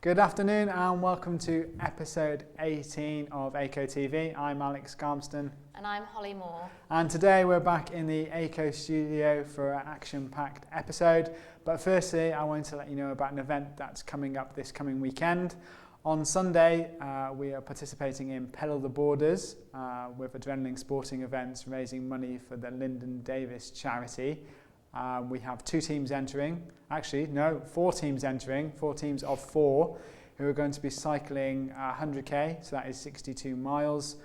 Good afternoon and welcome to episode 18 of AICO TV. I'm Alex Garmston. And I'm Holly Moore. And today we're back in the AICO studio for an action-packed episode. But firstly, I wanted to let you know about an event that's coming up this coming weekend. On Sunday, we are participating in Pedal the Borders with Adrenaline Sporting Events, raising money for the Lyndon Davis charity. We have 2 teams entering, four teams entering, 4 teams of 4 who are going to be cycling 100k, so that is 62 miles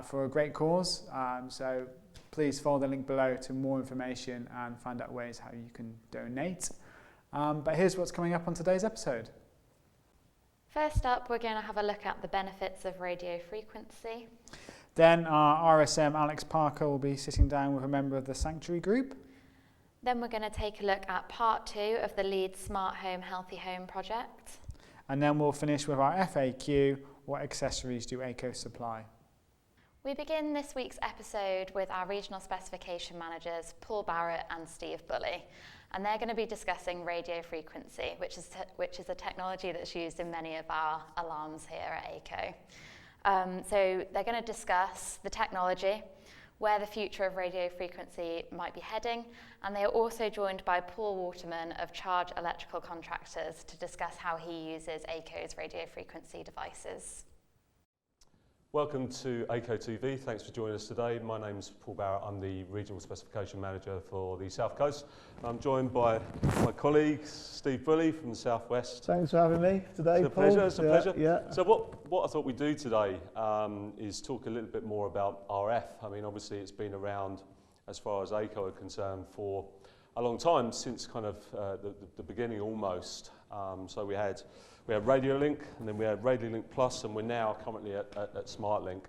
for a great cause. So please follow the link below to more information and find out ways how you can donate. But here's what's coming up on today's episode. First up, we're going to have a look at the benefits of radio frequency. Then our RSM Alex Parker will be sitting down with a member of the Sanctuary group. Then we're going to take a look at part 2 of the Leeds Smart Home Healthy Home project. And then we'll finish with our FAQ, what accessories do AICO supply? We begin this week's episode with our regional specification managers, Paul Barret and Steve Bulley. And they're going to be discussing radio frequency, which is a technology that's used in many of our alarms here at AICO. So they're going to discuss the technology, where the future of radio frequency might be heading, and they are also joined by Paul Waterman of Charge Electrical Contractors to discuss how he uses AICO's radio frequency devices. Welcome to AICO TV. Thanks for joining us today. My name's Paul Barret. I'm the Regional Specification Manager for the South Coast. I'm joined by my colleague, Steve Bulley from the South West. Thanks for having me today, Paul. It's a pleasure. Yeah. So what I thought we'd do today is talk a little bit more about RF. I mean, obviously it's been around as far as AICO are concerned for a long time, since kind of the beginning almost. So we had RadioLink, and then we had RadioLink Plus, and we're now currently at SmartLink.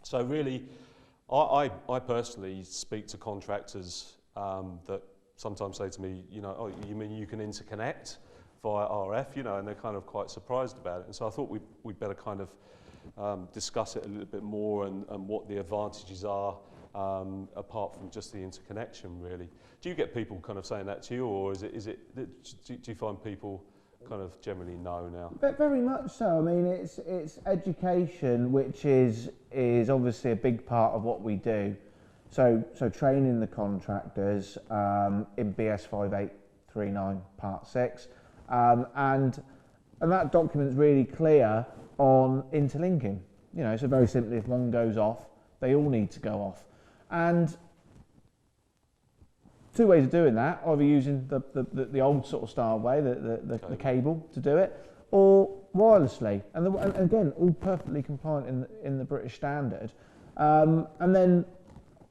So really, I personally speak to contractors that sometimes say to me, oh, you mean you can interconnect via RF, and they're kind of quite surprised about it. And so I thought we'd better kind of discuss it a little bit more and what the advantages are apart from just the interconnection, really. Do you get people kind of saying that to you, or do you find people kind of generally know now? Very much so. I mean, it's education, which is obviously a big part of what we do. So training the contractors in BS 5839 Part 6, and that document's really clear on interlinking. So very simply, if one goes off, they all need to go off. And 2 ways of doing that, either using the old sort of style way, the cable to do it, or wirelessly. And again, all perfectly compliant in the British standard. And then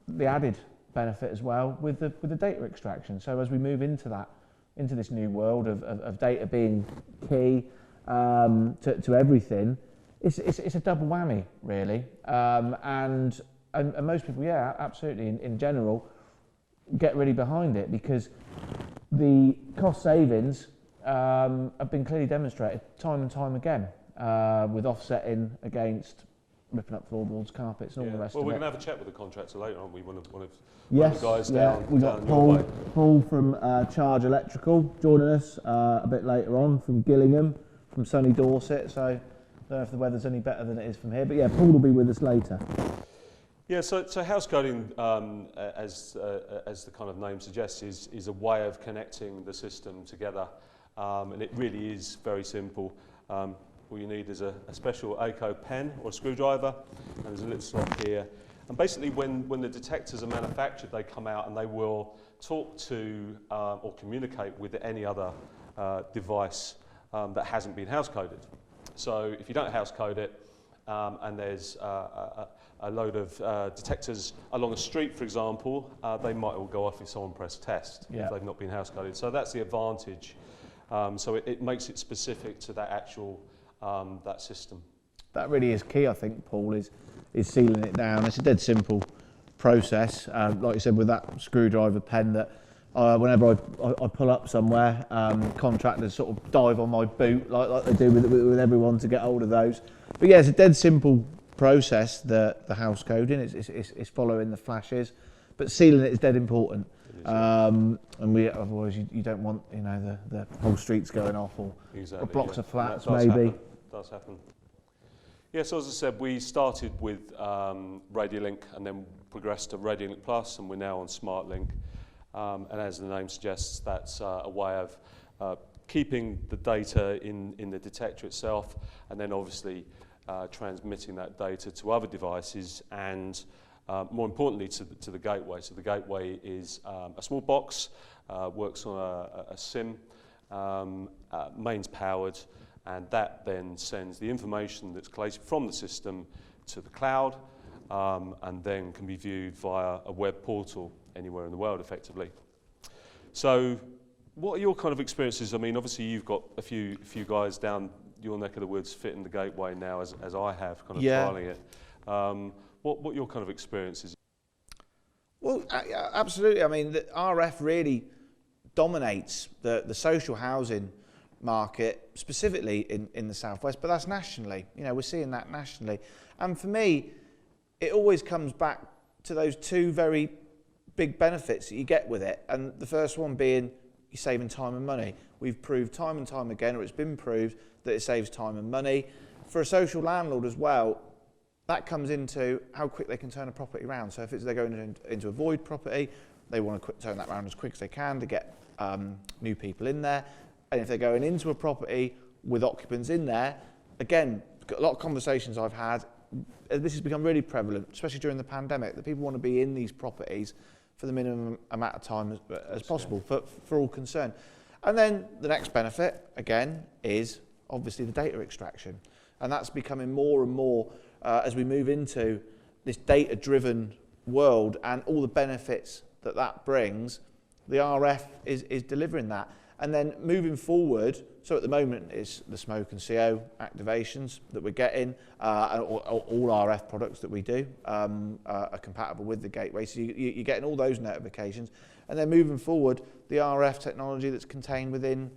the added benefit as well with the data extraction. So as we move into this new world of data being key to everything, it's a double whammy, really. And most people, yeah, absolutely, in general, get really behind it, because the cost savings have been clearly demonstrated time and time again, with offsetting against ripping up floorboards, carpets, and all the rest of it. Well, we're going to have a chat with the contractor later, aren't we? One of the guys we got Paul from Charge Electrical joining us a bit later on, from Gillingham, from sunny Dorset. So I don't know if the weather's any better than it is from here, but yeah, Paul will be with us later. Yeah, so house coding, as the kind of name suggests, is a way of connecting the system together, and it really is very simple. All you need is a special AICO pen or a screwdriver, and there's a little slot here. And basically, when the detectors are manufactured, they come out and they will talk to or communicate with any other device that hasn't been house coded. So if you don't house code it, and there's a load of detectors along a street, for example, they might all go off if someone pressed test, if they've not been house coded. So that's the advantage. So it makes it specific to that actual that system. That really is key, I think, Paul, is sealing it down. It's a dead simple process, like you said, with that screwdriver pen, that whenever I pull up somewhere, contractors sort of dive on my boot like they do with everyone to get hold of those. But yeah, it's a dead simple process, the house coding. It's following the flashes. but sealing it is dead important. And otherwise you don't want the whole streets going off or blocks of flats maybe. Does happen. Yeah, so as I said, we started with RadioLink and then progressed to RadioLink Plus, and we're now on SmartLink. And as the name suggests, that's a way of keeping the data in the detector itself, and then obviously transmitting that data to other devices, and more importantly to the gateway. So the gateway is a small box, works on a SIM, mains powered, and that then sends the information that's collated from the system to the cloud, and then can be viewed via a web portal anywhere in the world effectively. So what are your kind of experiences? I mean, obviously you've got a few guys down your neck of the woods fitting the gateway now, as I have, kind of trialling it. What are your kind of experiences? Well, absolutely. I mean, the RF really dominates the social housing market, specifically in the southwest, but that's nationally. We're seeing that nationally. And for me, it always comes back to those two very big benefits that you get with it. And the first one being you're saving time and money. We've proved time and time again, or it's been proved, that it saves time and money. For a social landlord as well, that comes into how quick they can turn a property around. So if they're going into a void property, they want to turn that around as quick as they can to get new people in there. And if they're going into a property with occupants in there, again, got a lot of conversations I've had, this has become really prevalent, especially during the pandemic, that people want to be in these properties for the minimum amount of time as possible for all concerned. And then the next benefit, again, is obviously the data extraction. And that's becoming more and more as we move into this data-driven world and all the benefits that brings, the RF is delivering that. And then moving forward, so at the moment it's the smoke and CO activations that we're getting, and all RF products that we do are compatible with the gateway. So you're getting all those notifications. And then moving forward, the RF technology that's contained within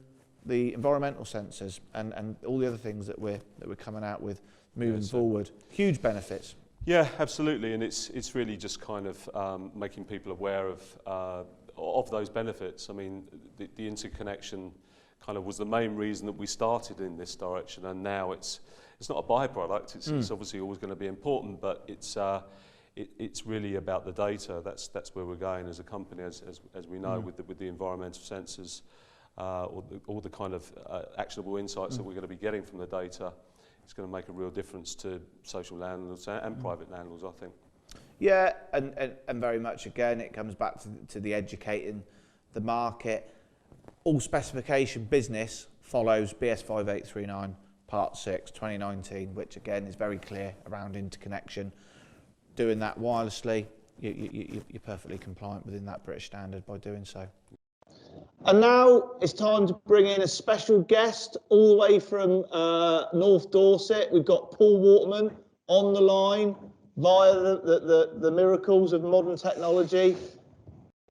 the environmental sensors and all the other things that we're coming out with moving forward. Huge benefits. Yeah, absolutely, and it's really just kind of making people aware of those benefits. I mean, the interconnection kind of was the main reason that we started in this direction, and now it's not a byproduct. It's obviously always going to be important, but it's really about the data. That's where we're going as a company, as we know, with the environmental sensors, all the kind of actionable insights that we're going to be getting from the data. It's going to make a real difference to social landlords and private landlords, I think. Yeah, and very much, again, it comes back to the educating the market. All specification business follows BS 5839 Part 6 2019, which again is very clear around interconnection. Doing that wirelessly, you're perfectly compliant within that British standard by doing so. And now it's time to bring in a special guest all the way from North Dorset. We've got Paul Waterman on the line via the miracles of modern technology.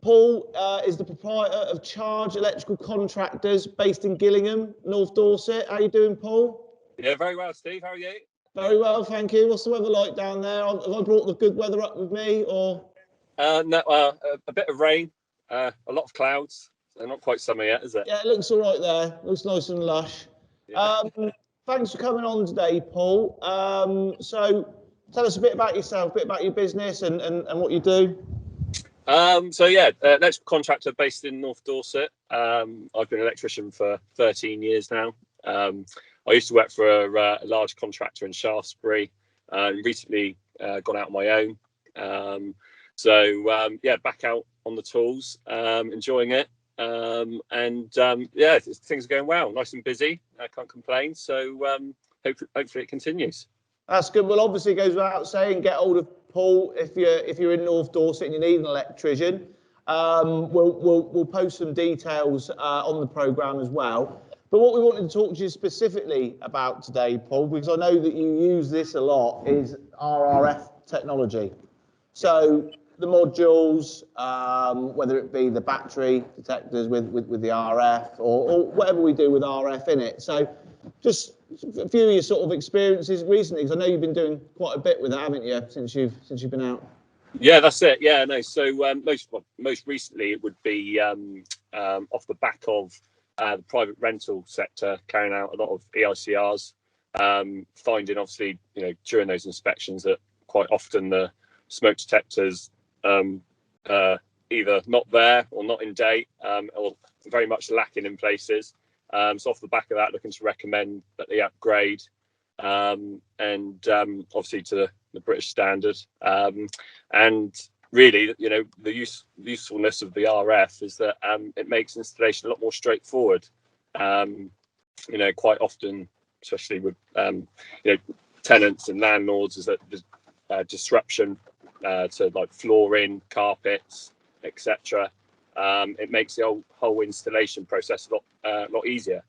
Paul is the proprietor of Charge Electrical Contractors based in Gillingham, North Dorset. How are you doing, Paul? Yeah, very well, Steve. How are you? Very well, thank you. What's the weather like down there? Have I brought the good weather up with me, or? No, a bit of rain, a lot of clouds. So not quite summer yet, is it? Yeah, it looks all right there. Looks nice and lush. Yeah. Thanks for coming on today, Paul. So tell us a bit about yourself, a bit about your business and what you do. Electrical contractor based in North Dorset. I've been an electrician for 13 years now. I used to work for a large contractor in Shaftesbury and recently gone out on my own. Back out on the tools, enjoying it. Things are going well, nice and busy. I can't complain. So hopefully it continues. That's good. Well, obviously it goes without saying, get hold of Paul if you're in North Dorset and you need an electrician. We'll post some details on the programme as well. But what we wanted to talk to you specifically about today, Paul, because I know that you use this a lot, is RF technology. So the modules, whether it be the battery detectors with the RF or whatever we do with RF in it. So just a few of your sort of experiences recently, because I know you've been doing quite a bit with it, haven't you, since you've been out? Yeah, that's it. Yeah, no. So most recently it would be off the back of the private rental sector carrying out a lot of EICRs, finding obviously during those inspections that quite often the smoke detectors either not there or not in date, or very much lacking in places. So off the back of that, looking to recommend that they upgrade, and obviously to the British standard. And really, the usefulness of the RF is that it makes installation a lot more straightforward. Quite often, especially with tenants and landlords, is that there's disruption to like flooring, carpets, etc. It makes the whole installation process a lot easier.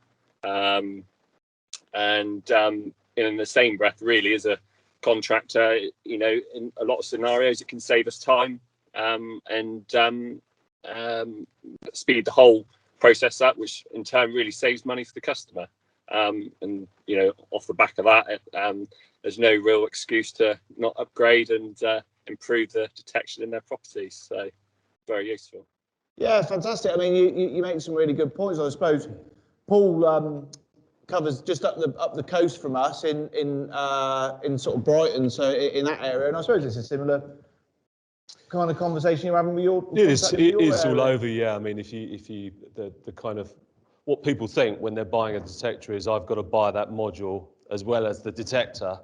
In the same breath, really, as a contractor, in a lot of scenarios, it can save us time and speed the whole process up, which in turn really saves money for the customer. Off the back of that, there's no real excuse to not upgrade and improve the detection in their properties. So very useful. Yeah, fantastic. I mean, you make some really good points. I suppose Paul covers just up the coast from us in sort of Brighton, so in that area. And I suppose it's a similar kind of conversation you're having with your. It is all over. Yeah, I mean, if you the kind of what people think when they're buying a detector is I've got to buy that module as well as the detector,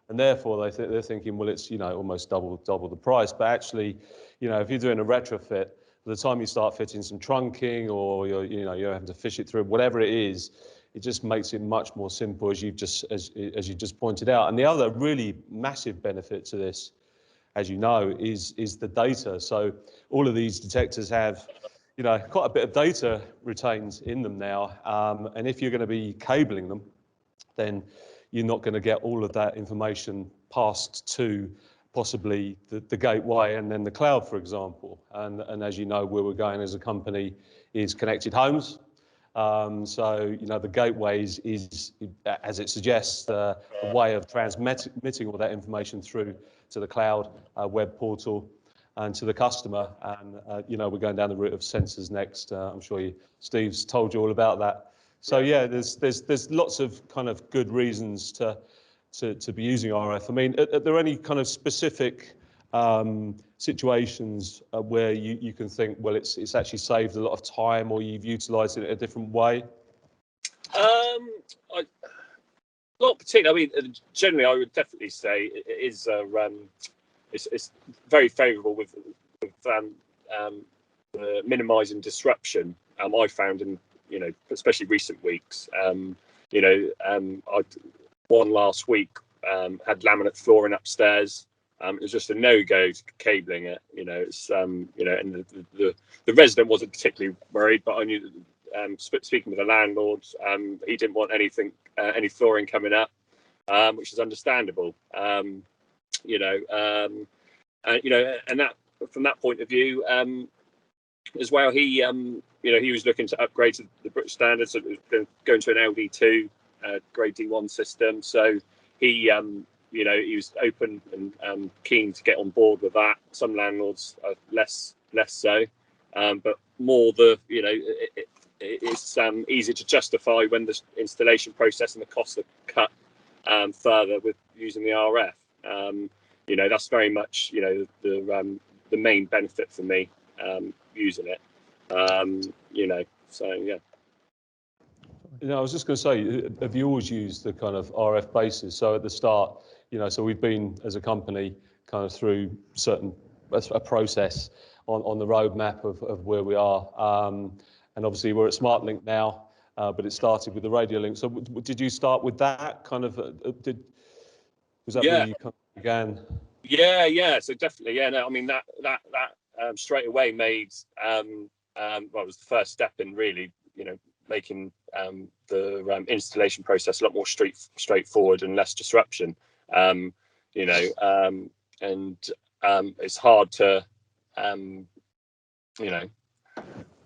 and therefore they're thinking, well, it's almost double the price. But actually, if you're doing a retrofit, by the time you start fitting some trunking or you're having to fish it through, whatever it is, it just makes it much more simple, as you just pointed out. And the other really massive benefit to this, as you know, is the data. So all of these detectors have quite a bit of data retained in them now, and if you're going to be cabling them, then you're not going to get all of that information passed to possibly the gateway and then the cloud, for example. And as you know, where we're going as a company is connected homes. So the gateway is, as it suggests, a way of transmitting all that information through to the cloud web portal and to the customer. And we're going down the route of sensors next. I'm sure Steve's told you all about that. So yeah, there's lots of kind of good reasons to be using RF. I mean, are there any kind of specific situations where you can think, well, it's actually saved a lot of time, or you've utilised it in a different way? Not particularly. I mean, generally, I would definitely say it is. It's very favourable with minimising disruption. I found in especially recent weeks. One last week had laminate flooring upstairs. It was just a no-go to cabling it. It's and the resident wasn't particularly worried, but I knew speaking with the landlord, he didn't want any flooring coming up, which is understandable. And that from that point of view, as well, he was looking to upgrade to the British standards, so going to an LD2 grade D1 system. So he was open and keen to get on board with that. Some landlords are less so, but more it's easy to justify when the installation process and the costs are cut further with using the RF. That's very much the main benefit for me using it. So yeah. I was just going to say, have you always used the kind of RF basis? So at the start, so we've been as a company kind of through a process on the roadmap of where we are, and obviously we're at SmartLink now, but it started with the radio link. So did you start with that kind of? Was that where you kind of began? Yeah. So definitely, yeah. No, I mean that straight away made it was the first step in really making the installation process a lot more straightforward and less disruption. And it's hard to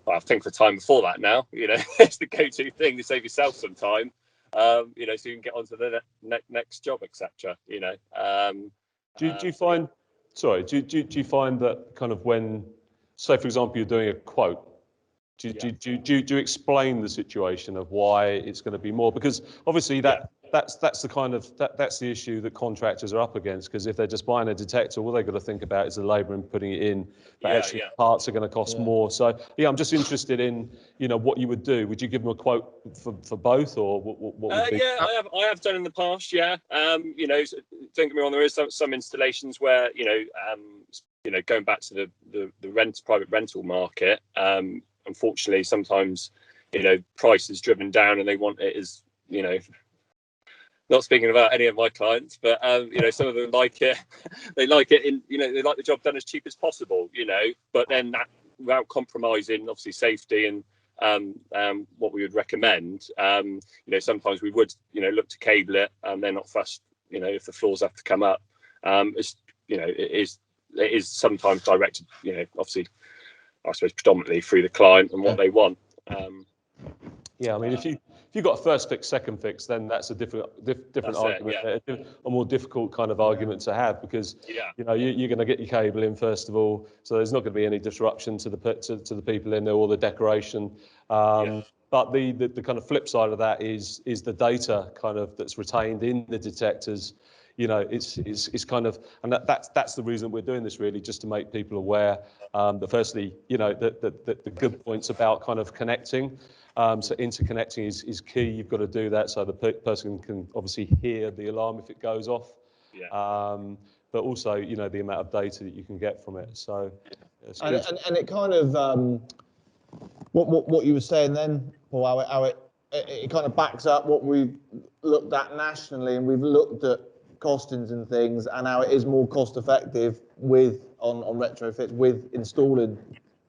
I think the time before that now, it's the go-to thing to save yourself some time, so you can get on to the next job, etc. Do you find Sorry, do you find that kind of when, say for example, you're doing a quote, do you explain the situation of why it's going to be more? Because obviously that's the kind of that's the issue that contractors are up against. Because if they're just buying a detector, all they've got to think about is the labour and putting it in. But actually, parts are going to cost more. So I'm just interested in what you would do. Would you give them a quote for both, or what would be? I have done in the past. Yeah, don't get me wrong. There is some installations where going back to the private rental market. Unfortunately, sometimes, price is driven down and they want it as, not speaking about any of my clients, but, some of them like it, they like it they like the job done as cheap as possible, but then that without compromising, obviously, safety and what we would recommend, sometimes we would, look to cable it and they're not fussed, if the floors have to come up. It is sometimes directed, obviously, I suppose predominantly through the client and what they want. If you've got a first fix, second fix, then that's a different argument, a more difficult kind of argument to have, because you're going to get your cable in first of all, so there's not going to be any disruption to the people in there or the decoration. But the kind of flip side of that is the data kind of that's retained in the detectors. It's kind of, and that's the reason we're doing this, really, just to make people aware that firstly, the good points about kind of connecting. So interconnecting is key. You've got to do that so the person can obviously hear the alarm if it goes off. But also, the amount of data that you can get from it. So, and it kind of what you were saying then, Paul, how it kind of backs up what we've looked at nationally, and we've looked at costings and things, and how it is more cost effective on retrofits with installing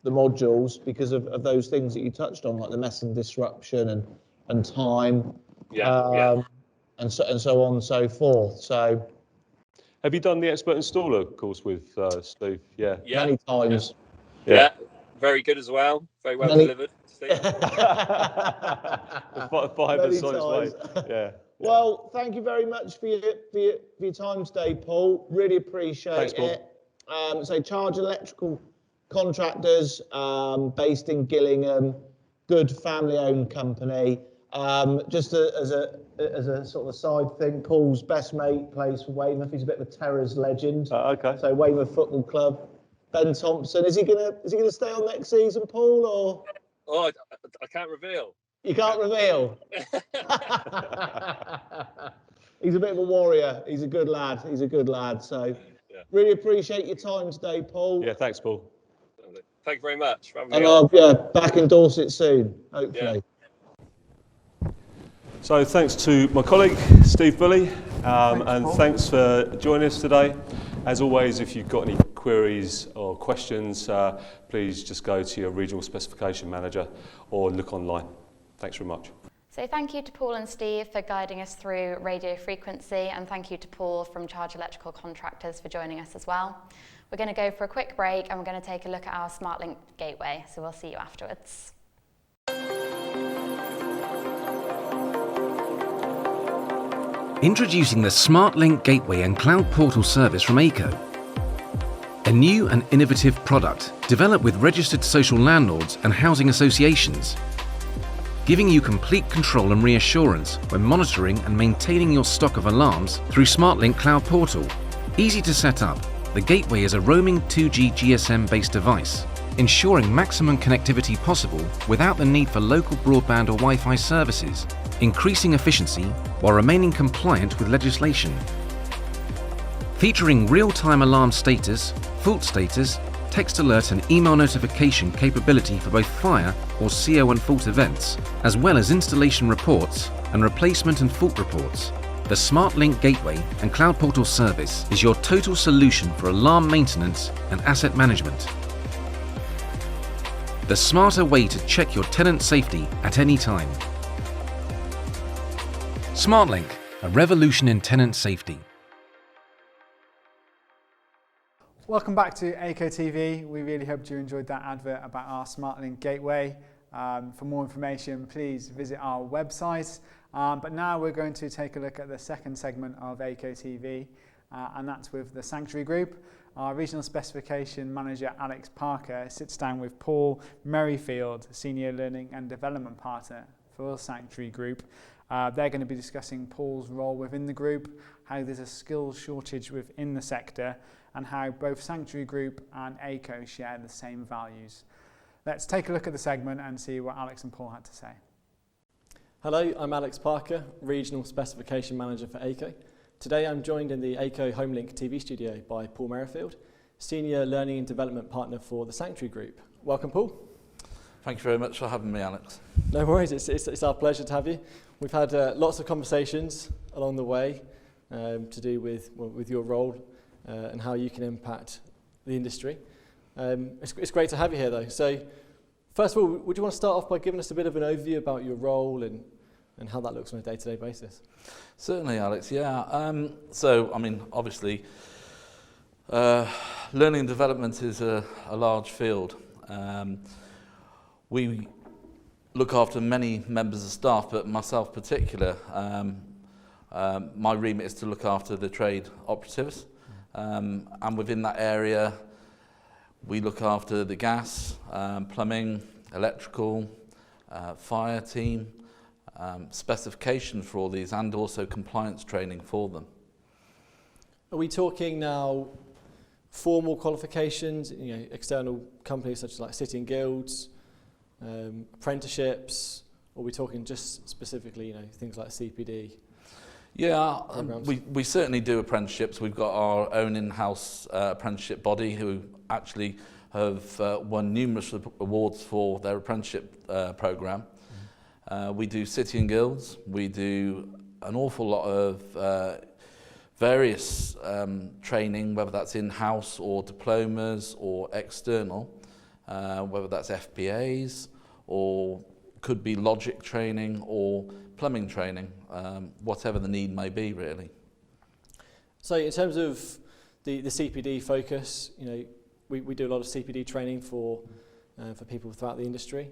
the modules because of those things that you touched on, like the mess and disruption and time, and so on and so forth. So, have you done the expert installer course with Steve? Many times. Yeah, very good as well. Very well delivered, Steve. 5 is on its way. Well, thank you very much for your time today, Paul. Really appreciate it. So Charge Electrical Contractors, based in Gillingham, good family-owned company. Just as a sort of side thing, Paul's best mate plays for Weymouth. He's a bit of a Terrors legend. So Weymouth Football Club. Ben Thompson, is he gonna stay on next season, Paul, or? Oh, I can't reveal. You can't reveal. He's a bit of a warrior. He's a good lad. So, really appreciate your time today, Paul. Yeah, thanks, Paul. Thank you very much for having me. And on. Back in Dorset soon, hopefully. So thanks to my colleague Steve Bulley, and thanks for joining us today. As always, if you've got any queries or questions, please just go to your regional specification manager or look online. Thanks very much. So thank you to Paul and Steve for guiding us through radio frequency, and thank you to Paul from Charge Electrical Contractors for joining us as well. We're going to go for a quick break and we're going to take a look at our SmartLINK gateway, so we'll see you afterwards. Introducing the SmartLINK Gateway and Cloud Portal service from AICO. A new and innovative product developed with registered social landlords and housing associations, giving you complete control and reassurance when monitoring and maintaining your stock of alarms through SmartLINK Cloud Portal. Easy to set up, the gateway is a roaming 2G GSM-based device, ensuring maximum connectivity possible without the need for local broadband or Wi-Fi services, increasing efficiency while remaining compliant with legislation. Featuring real-time alarm status, fault status, text alert and email notification capability for both fire or CO and fault events, as well as installation reports and replacement and fault reports. The SmartLINK Gateway and Cloud Portal service is your total solution for alarm maintenance and asset management. The smarter way to check your tenant safety at any time. SmartLINK, a revolution in tenant safety. Welcome back to AICO TV. We really hope you enjoyed that advert about our SmartLINK Gateway. For more information, please visit our website. But now we're going to take a look at the second segment of AICO TV, and that's with the Sanctuary Group. our Regional Specification Manager Alex Parker sits down with Paul Merrifield, Senior Learning and Development Partner for Sanctuary Group. They're going to be discussing Paul's role within the group, how there's a skills shortage within the sector, and how both Sanctuary Group and AICO share the same values. Let's take a look at the segment and see what Alex and Paul had to say. Hello, I'm Alex Parker, Regional Specification Manager for AICO. Today I'm joined in the AICO HomeLINK TV studio by Paul Merrifield, Senior Learning and Development Partner for the Sanctuary Group. Welcome, Paul. Thank you very much for having me, Alex. No worries, it's our pleasure to have you. We've had lots of conversations along the way to do with your role and how you can impact the industry. It's great to have you here though. So first of all, would you want to start off by giving us a bit of an overview about your role and how that looks on a day-to-day basis? Certainly, Alex, yeah. So, I mean, obviously, learning and development is a large field. We look after many members of staff, but myself in particular, my remit is to look after the trade operatives. And within that area, we look after the gas, plumbing, electrical, fire team, specification for all these, and also compliance training for them. Are we talking now formal qualifications, external companies such as like City and Guilds, apprenticeships, or are we talking just specifically, things like CPD? Yeah, we certainly do apprenticeships. We've got our own in-house apprenticeship body who actually have won numerous awards for their apprenticeship programme. We do City and Guilds. We do an awful lot of various training, whether that's in-house or diplomas or external, whether that's FPAs or could be logic training or plumbing training, whatever the need may be, really. So in terms of the CPD focus, we do a lot of CPD training for people throughout the industry,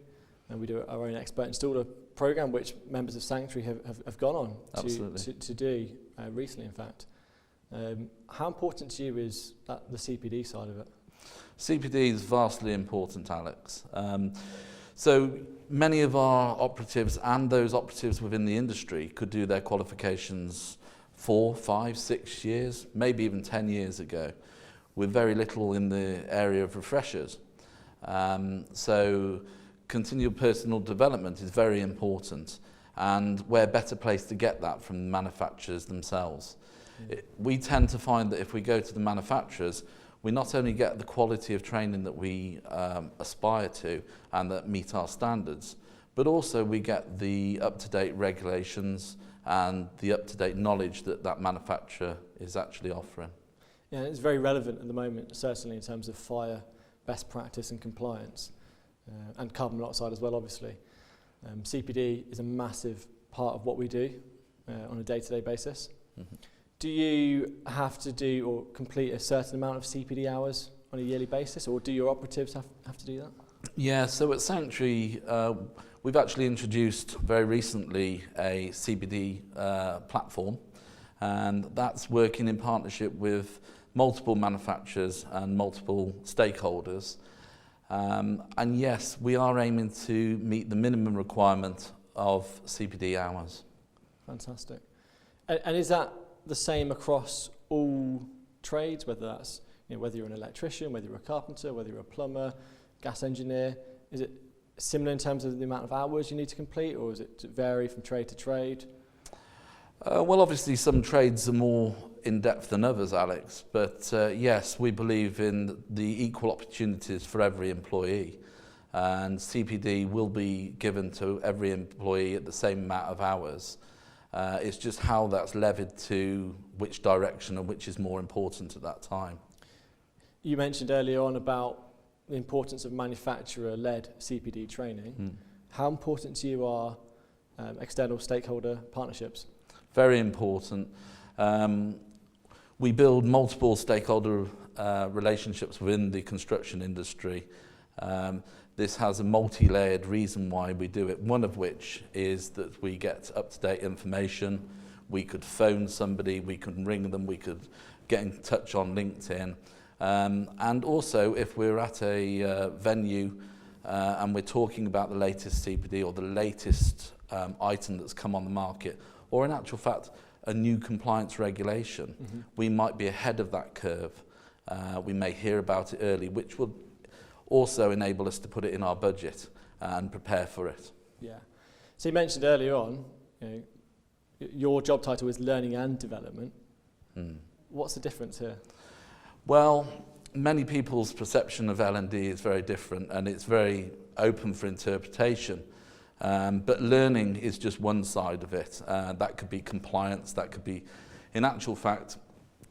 and we do our own expert installer program, which members of Sanctuary have gone on to do recently, in fact. How important to you is the CPD side of it? CPD is vastly important, Alex. So many of our operatives and those operatives within the industry could do their qualifications 4, 5, 6 years, maybe even 10 years ago, with very little in the area of refreshers. So continual personal development is very important, and we're better placed to get that from the manufacturers themselves. We tend to find that if we go to the manufacturers, we not only get the quality of training that we aspire to and that meet our standards, but also we get the up-to-date regulations and the up-to-date knowledge that manufacturer is actually offering. Yeah, it's very relevant at the moment, certainly in terms of fire, best practice and compliance, and carbon monoxide as well, obviously. CPD is a massive part of what we do on a day-to-day basis. Mm-hmm. Do you have to do or complete a certain amount of CPD hours on a yearly basis, or do your operatives have to do that? Yeah, so at Sanctuary, we've actually introduced very recently a CPD platform, and that's working in partnership with multiple manufacturers and multiple stakeholders. And yes, we are aiming to meet the minimum requirement of CPD hours. Fantastic. And is that the same across all trades, whether that's whether you're an electrician, whether you're a carpenter, whether you're a plumber, gas engineer? Is it similar in terms of the amount of hours you need to complete, or does it vary from trade to trade? Well, obviously some trades are more in-depth than others, Alex, but yes, we believe in the equal opportunities for every employee, and CPD will be given to every employee at the same amount of hours. It's just how that's levied to which direction and which is more important at that time. You mentioned earlier on about the importance of manufacturer-led CPD training. How important to you are external stakeholder partnerships? Very important. We build multiple stakeholder relationships within the construction industry. This has a multi-layered reason why we do it, one of which is that we get up-to-date information. We could phone somebody, we could ring them, we could get in touch on LinkedIn, And also, if we're at a venue and we're talking about the latest CPD or the latest item that's come on the market, or in actual fact, a new compliance regulation, we might be ahead of that curve. We may hear about it early, which will also enable us to put it in our budget and prepare for it. Yeah. So you mentioned earlier on, your job title is learning and development. What's the difference here? Well, many people's perception of L&D is very different, and it's very open for interpretation. But learning is just one side of it. That could be compliance, that could be, in actual fact,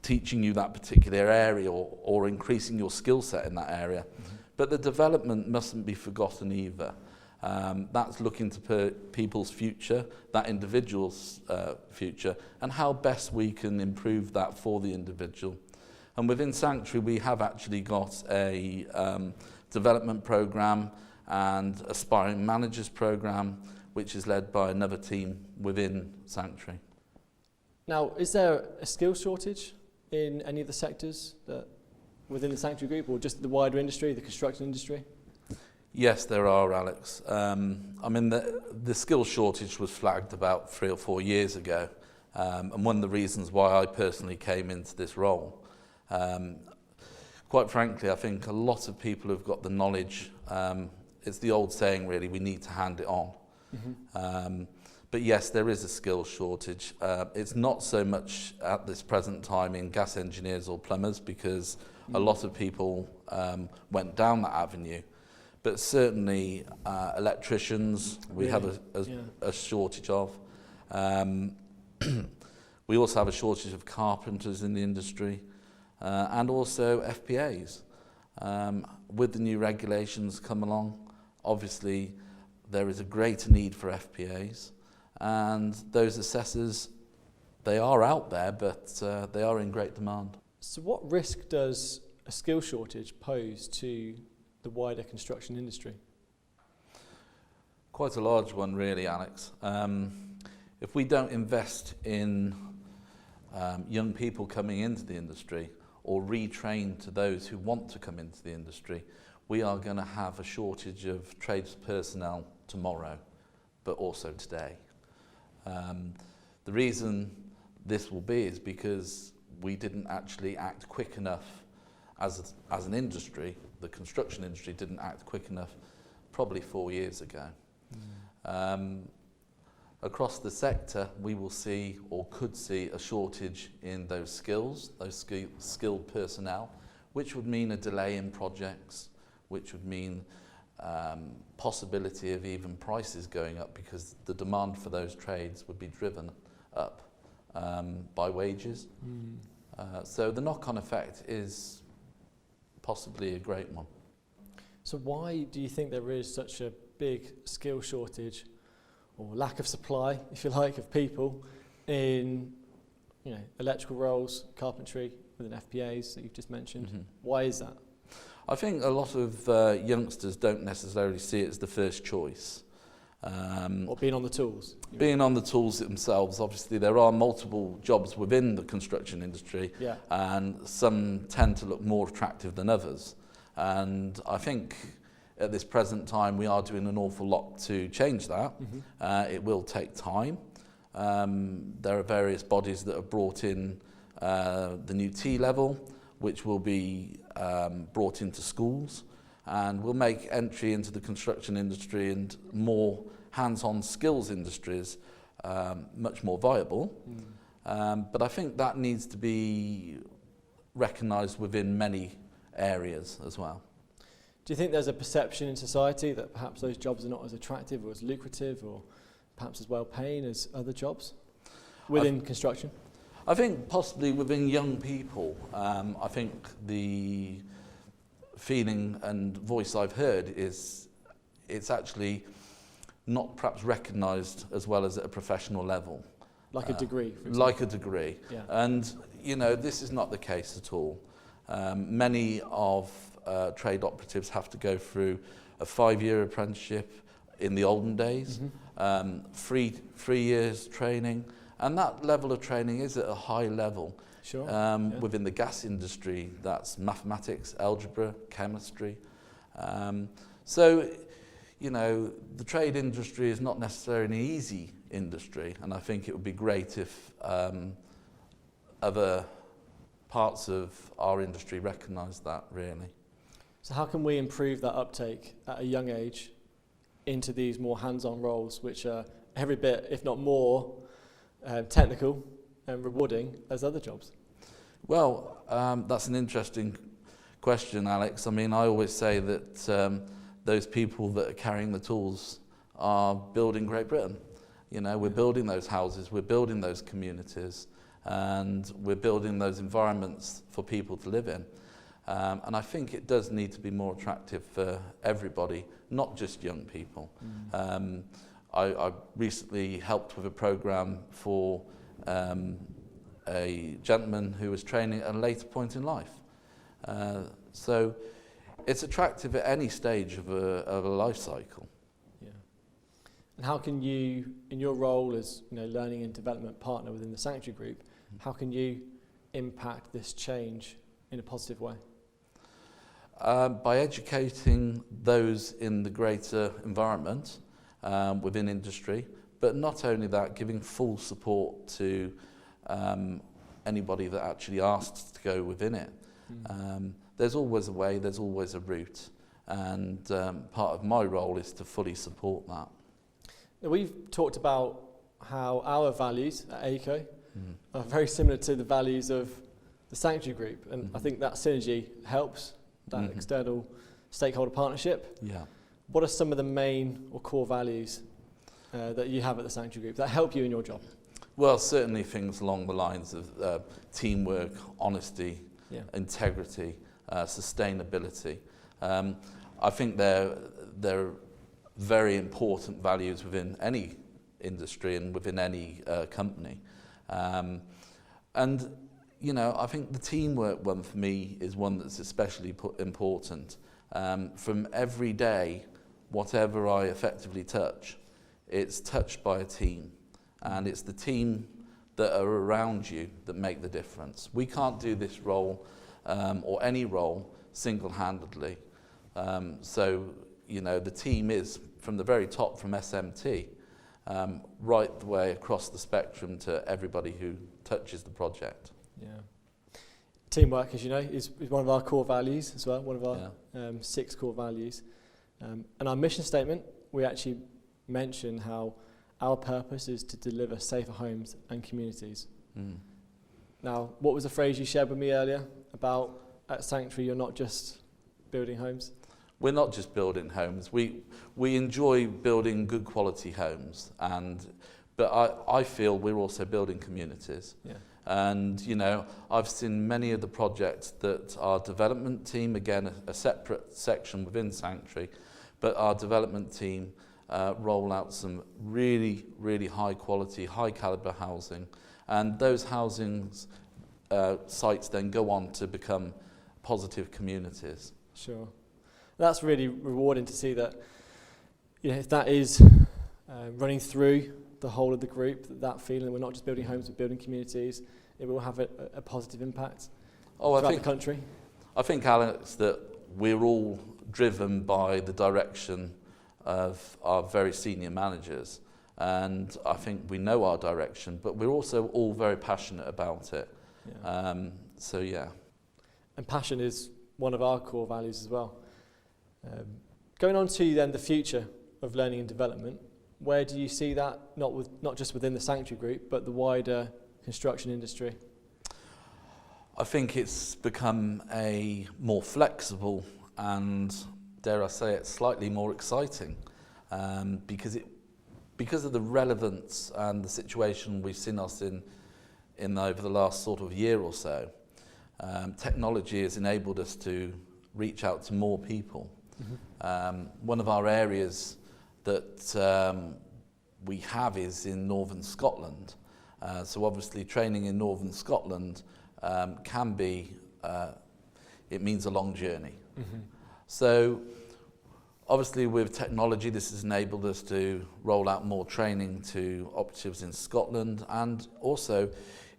teaching you that particular area or increasing your skill set in that area. But the development mustn't be forgotten either. That's looking to people's future, that individual's future, and how best we can improve that for the individual. And within Sanctuary, we have actually got a development programme and aspiring managers programme, which is led by another team within Sanctuary. Now, is there a skill shortage in any of the sectors that within the Sanctuary group, or just the wider industry, the construction industry? Yes, there are, Alex. I mean, the skill shortage was flagged about 3 or 4 years ago, and one of the reasons why I personally came into this role. Quite frankly, I think a lot of people have got the knowledge. It's the old saying, really, we need to hand it on. But yes, there is a skill shortage. It's not so much at this present time in gas engineers or plumbers, because a lot of people went down that avenue. But certainly electricians, we have a shortage of. We also have a shortage of carpenters in the industry, and also FPAs. With the new regulations come along, obviously there is a greater need for FPAs, and those assessors, they are out there, but they are in great demand. So what risk does a skill shortage pose to the wider construction industry? Quite a large one, really, Alex. If we don't invest in young people coming into the industry, or retrain to those who want to come into the industry, we are going to have a shortage of trades personnel tomorrow, but also today. The reason this will be is because we didn't actually act quick enough as an industry. The construction industry didn't act quick enough probably 4 years ago. Across the sector, we will see or could see a shortage in those skills, those skilled personnel, which would mean a delay in projects, which would mean possibility of even prices going up, because the demand for those trades would be driven up by wages. So the knock-on effect is possibly a great one. So why do you think there is such a big skill shortage, or lack of supply, if you like, of people in electrical roles, carpentry, within FPAs that you've just mentioned? Why is that? I think a lot of youngsters don't necessarily see it as the first choice. Or being on the tools? Being on the tools themselves. Obviously, there are multiple jobs within the construction industry, and some tend to look more attractive than others. And I think at this present time, we are doing an awful lot to change that. It will take time. There are various bodies that have brought in the new T-level, which will be brought into schools, and will make entry into the construction industry and more hands-on skills industries much more viable. But I think that needs to be recognised within many areas as well. Do you think there's a perception in society that perhaps those jobs are not as attractive or as lucrative or perhaps as well paying as other jobs within construction? I think possibly within young people. I think the feeling and voice I've heard is it's actually not perhaps recognised as well as at a professional level. Like a degree, for example. Like a degree. And, this is not the case at all. Many of trade operatives have to go through a 5-year apprenticeship in the olden days, 3 years training, And that level of training is at a high level. Sure. Within the gas industry, that's mathematics, algebra, chemistry. So, you know, the trade industry is not necessarily an easy industry, and I think it would be great if other parts of our industry recognise that, really. So how can we improve that uptake at a young age into these more hands-on roles, which are every bit, if not more, technical and rewarding as other jobs? Well, that's an interesting question, Alex. I mean, I always say that those people that are carrying the tools are building Great Britain. You know, we're building those houses, we're building those communities, and we're building those environments for people to live in. And I think it does need to be more attractive for everybody, not just young people. I recently helped with a programme for a gentleman who was training at a later point in life. So it's attractive at any stage of a life cycle. Yeah. And how can you, in your role as learning and development partner within the Sanctuary Group, how can you impact this change in a positive way? By educating those in the greater environment within industry, but not only that, giving full support to anybody that actually asks to go within it. There's always a way, there's always a route, and part of my role is to fully support that. Now, we've talked about how our values at AICO are very similar to the values of the Sanctuary Group, and I think that synergy helps, that external stakeholder partnership. Yeah. What are some of the main or core values that you have at the Sanctuary Group that help you in your job? Well, certainly things along the lines of teamwork, honesty, integrity, sustainability. I think they're very important values within any industry and within any company. And, you know, I think the teamwork one for me is one that's especially important. From every day, whatever I effectively touch, it's touched by a team. And it's the team that are around you that make the difference. We can't do this role or any role single-handedly. So, you know, the team is from the very top, from SMT, right the way across the spectrum to everybody who touches the project. Yeah. Teamwork, as you know, is one of our core values as well, one of our 6 core values. And our mission statement, we actually mention how our purpose is to deliver safer homes and communities. Now, what was the phrase you shared with me earlier about at Sanctuary, you're not just building homes? We're not just building homes. We enjoy building good quality homes, but I feel we're also building communities. Yeah. And, you know, I've seen many of the projects that our development team, again, a separate section within Sanctuary, but our development team roll out some really, really high quality, high caliber housing. And those housing sites then go on to become positive communities. Sure. That's really rewarding to see that, you know, if that is running through the whole of the group, that feeling that we're not just building homes, but building communities, it will have a positive impact throughout the country. I think, Alex, that we're all driven by the direction of our very senior managers, and I think we know our direction, but we're also all very passionate about it. Yeah. And passion is one of our core values as well. Going on to then the future of learning and development, where do you see that, not just within the Sanctuary Group, but the wider construction industry? I think it's become a more flexible and, dare I say it, slightly more exciting, because of the relevance and the situation we've seen us in over the last sort of year or so. Technology has enabled us to reach out to more people. One of our areas that we have is in northern Scotland. So obviously training in northern Scotland can be, it means a long journey. So Obviously, with technology, this has enabled us to roll out more training to operatives in Scotland and also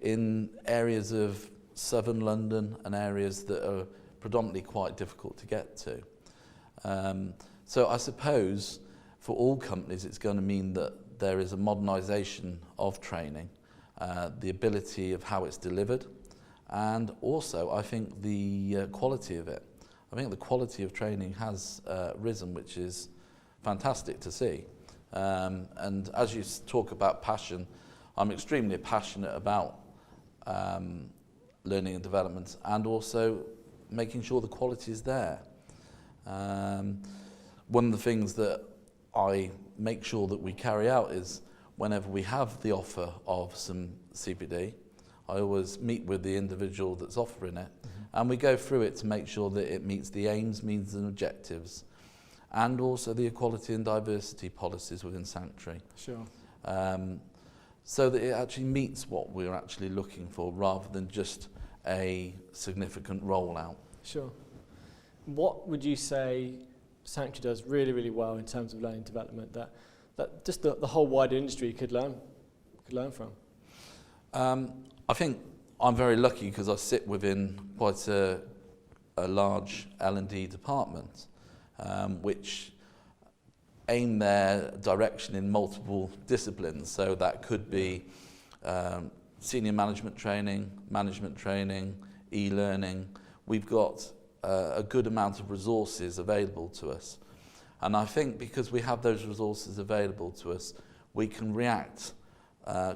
in areas of southern London and areas that are predominantly quite difficult to get to. So I suppose for all companies, it's going to mean that there is a modernisation of training, the ability of how it's delivered, and also I think the quality of it. I think the quality of training has risen, which is fantastic to see. And as you talk about passion, I'm extremely passionate about learning and development and also making sure the quality is there. One of the things that I make sure that we carry out is whenever we have the offer of some CPD, I always meet with the individual that's offering it, and we go through it to make sure that it meets the aims, means and objectives, and also the equality and diversity policies within Sanctuary. Sure. So that it actually meets what we're actually looking for rather than just a significant rollout. Sure. What would you say Sanctuary does really, really well in terms of learning development that just the whole wider industry could learn from? I think I'm very lucky because I sit within quite a large L&D department, which aim their direction in multiple disciplines. So that could be senior management training, e-learning. We've got a good amount of resources available to us. And I think because we have those resources available to us, we can react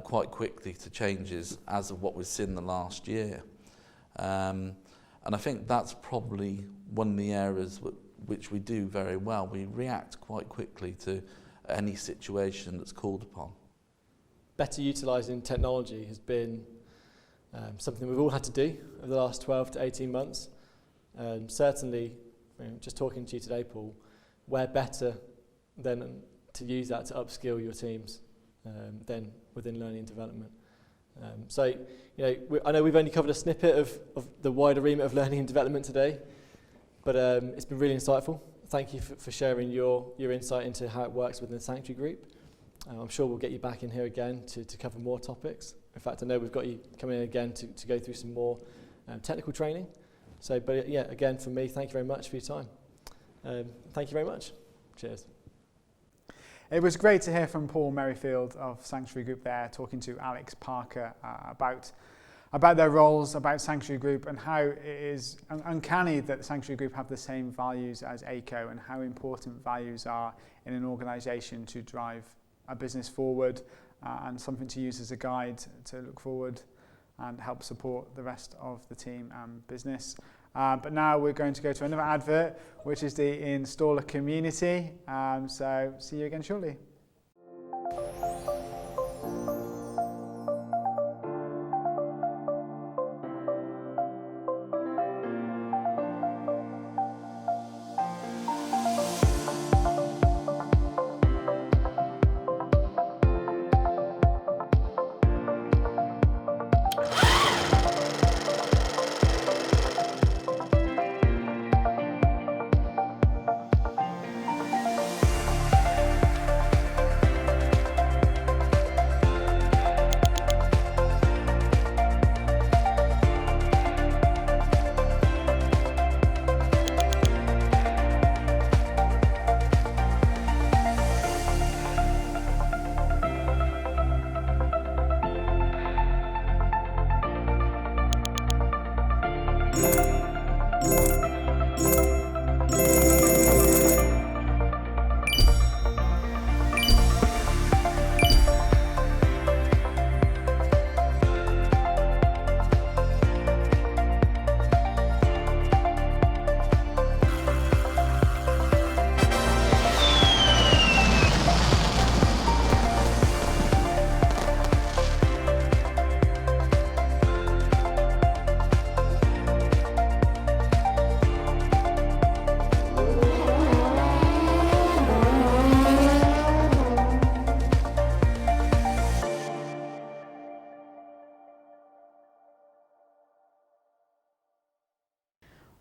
quite quickly to changes as of what we've seen the last year. And I think that's probably one of the areas which we do very well. We react quite quickly to any situation that's called upon. Better utilising technology has been something we've all had to do over the last 12 to 18 months. Certainly, just talking to you today, Paul, where better than to use that to upskill your teams than within learning and development. I know we've only covered a snippet of the wider remit of learning and development today, but it's been really insightful. Thank you for sharing your insight into how it works within the Sanctuary Group. I'm sure we'll get you back in here again to cover more topics. In fact, I know we've got you coming in again to go through some more technical training. Again, from me, thank you very much for your time. Thank you very much. Cheers. It was great to hear from Paul Merrifield of Sanctuary Group there, talking to Alex Parker about their roles, about Sanctuary Group, and how it is uncanny that Sanctuary Group have the same values as AICO, and how important values are in an organisation to drive a business forward, and something to use as a guide to look forward and help support the rest of the team and business. But now we're going to go to another advert, which is the installer community. So see you again shortly.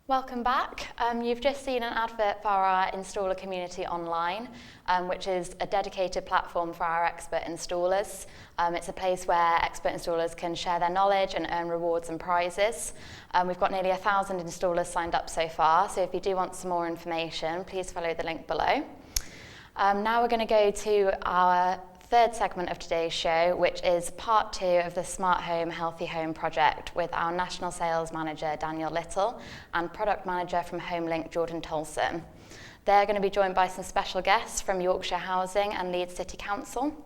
Welcome back. You've just seen an advert for our installer community online, which is a dedicated platform for our expert installers. It's a place where expert installers can share their knowledge and earn rewards and prizes. We've got nearly 1,000 installers signed up so far, so if you do want some more information, please follow the link below. Now we're going to go to our third segment of today's show, which is part 2 of the Smart Home Healthy Home project with our National Sales Manager Daniel Little and Product Manager from HomeLINK Jordan Toulson. They're going to be joined by some special guests from Yorkshire Housing and Leeds City Council,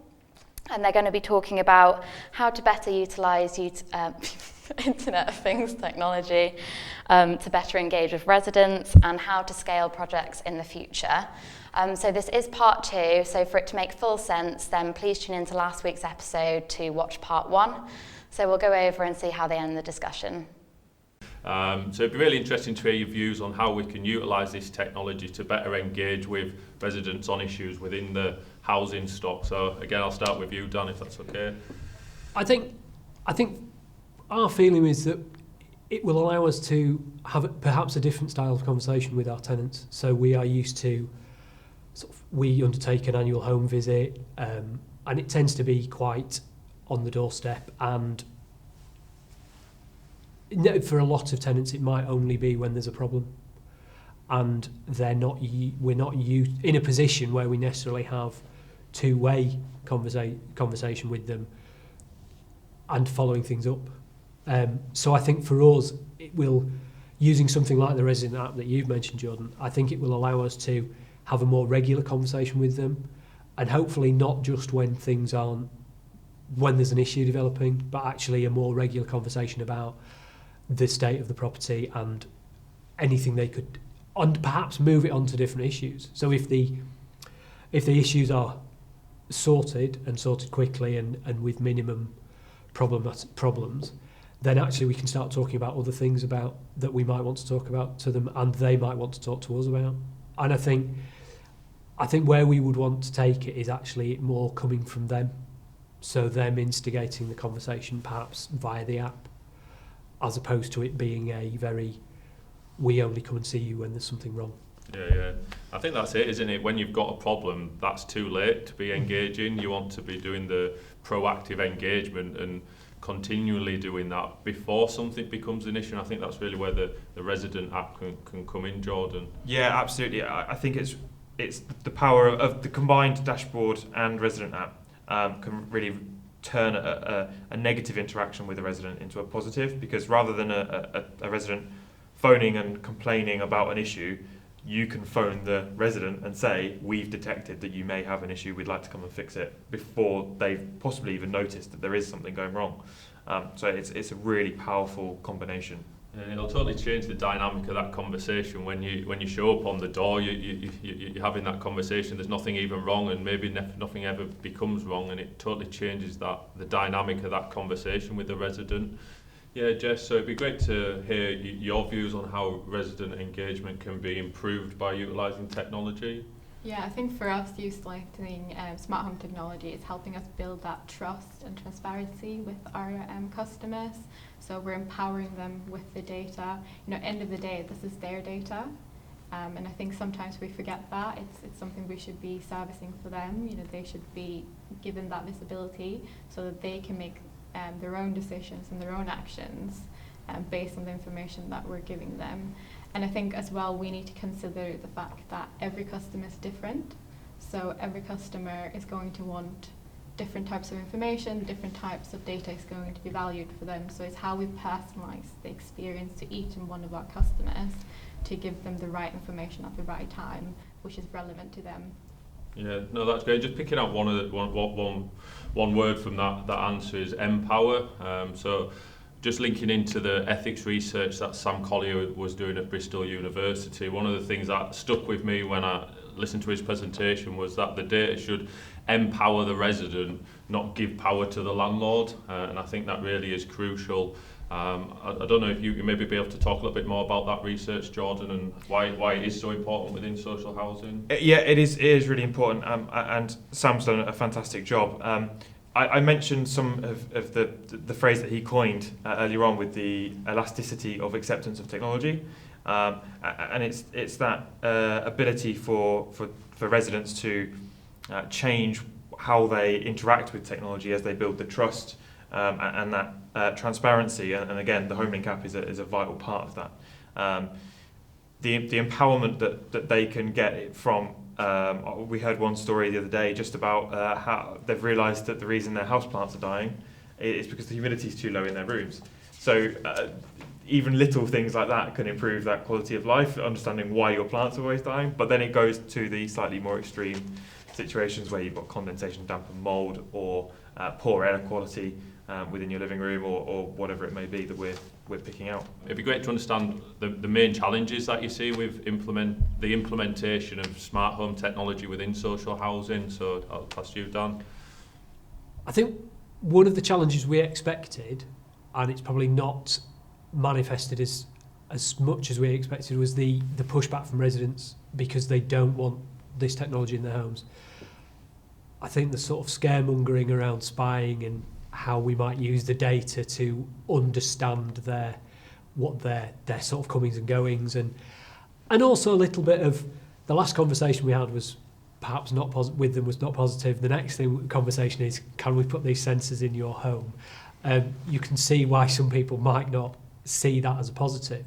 and they're going to be talking about how to better utilise Internet of Things technology to better engage with residents and how to scale projects in the future. So this is part 2, so for it to make full sense, then please tune into last week's episode to watch part 1. So we'll go over and see how they end the discussion. So it'd be really interesting to hear your views on how we can utilise this technology to better engage with residents on issues within the housing stock. So again, I'll start with you, Dan, if that's okay. I think our feeling is that it will allow us to have perhaps a different style of conversation with our tenants. So we are used to we undertake an annual home visit, and it tends to be quite on the doorstep, and for a lot of tenants it might only be when there's a problem, and we're not in a position where we necessarily have two-way conversation with them and following things up. So I think for us, it will, using something like the resident app that you've mentioned, Jordan, I think it will allow us to have a more regular conversation with them, and hopefully not just when there's an issue developing, but actually a more regular conversation about the state of the property and anything they could, and perhaps move it on to different issues. So if the issues are sorted quickly and with minimum problems, then actually we can start talking about other things about that we might want to talk about to them, and they might want to talk to us about. And I think where we would want to take it is actually more coming from them, so them instigating the conversation perhaps via the app, as opposed to it being a very, we only come and see you when there's something wrong. Yeah. I think that's it, isn't it? When you've got a problem, that's too late to be engaging. You want to be doing the proactive engagement and continually doing that before something becomes an issue. And I think that's really where the resident app can come in, Jordan. Yeah, absolutely. I think it's the power of the combined dashboard and resident app can really turn a negative interaction with a resident into a positive, because rather than a resident phoning and complaining about an issue, you can phone the resident and say, we've detected that you may have an issue, we'd like to come and fix it, before they've possibly even noticed that there is something going wrong. So it's a really powerful combination. And it'll totally change the dynamic of that conversation. When you show up on the door, you're having that conversation, there's nothing even wrong, and maybe nothing ever becomes wrong, and it totally changes the dynamic of that conversation with the resident. Yeah, Jess, so it'd be great to hear your views on how resident engagement can be improved by utilising technology. Yeah, I think for us, utilising smart home technology is helping us build that trust and transparency with our customers. So we're empowering them with the data. End of the day, this is their data. And I think sometimes we forget that. It's something we should be servicing for them. They should be given that visibility so that they can make their own decisions and their own actions based on the information that we're giving them. And I think as well, we need to consider the fact that every customer is different. So every customer is going to want different types of information, different types of data is going to be valued for them. So it's how we personalize the experience to each and one of our customers to give them the right information at the right time, which is relevant to them. Yeah, no, that's great. Just picking out one word from that answer is empower. So just linking into the ethics research that Sam Collier was doing at Bristol University, one of the things that stuck with me when I listened to his presentation was that the data should empower the resident, not give power to the landlord. And I think that really is crucial. I don't know if you can maybe be able to talk a little bit more about that research, Jordan, and why it is so important within social housing. Yeah, it is really important, and Sam's done a fantastic job. I mentioned some of the phrase that he coined earlier on with the elasticity of acceptance of technology. And it's that ability for residents to change how they interact with technology as they build the trust and that transparency. And again, the HomeLINK app is a vital part of that. The empowerment that they can get from, we heard one story the other day just about how they've realised that the reason their houseplants are dying is because the humidity is too low in their rooms. So even little things like that can improve that quality of life, understanding why your plants are always dying. But then it goes to the slightly more extreme situations where you've got condensation, damp and mould, or poor air quality within your living room, or whatever it may be that we're picking out. It'd be great to understand the main challenges that you see with the implementation of smart home technology within social housing. So I'll pass to you, Dan. I think one of the challenges we expected, and it's probably not manifested as much as we expected, was the pushback from residents because they don't want this technology in their homes. I think the sort of scaremongering around spying and how we might use the data to understand what their sort of comings and goings, and also a little bit of the last conversation we had was perhaps not with them was not positive. The next conversation is, can we put these sensors in your home? You can see why some people might not see that as a positive.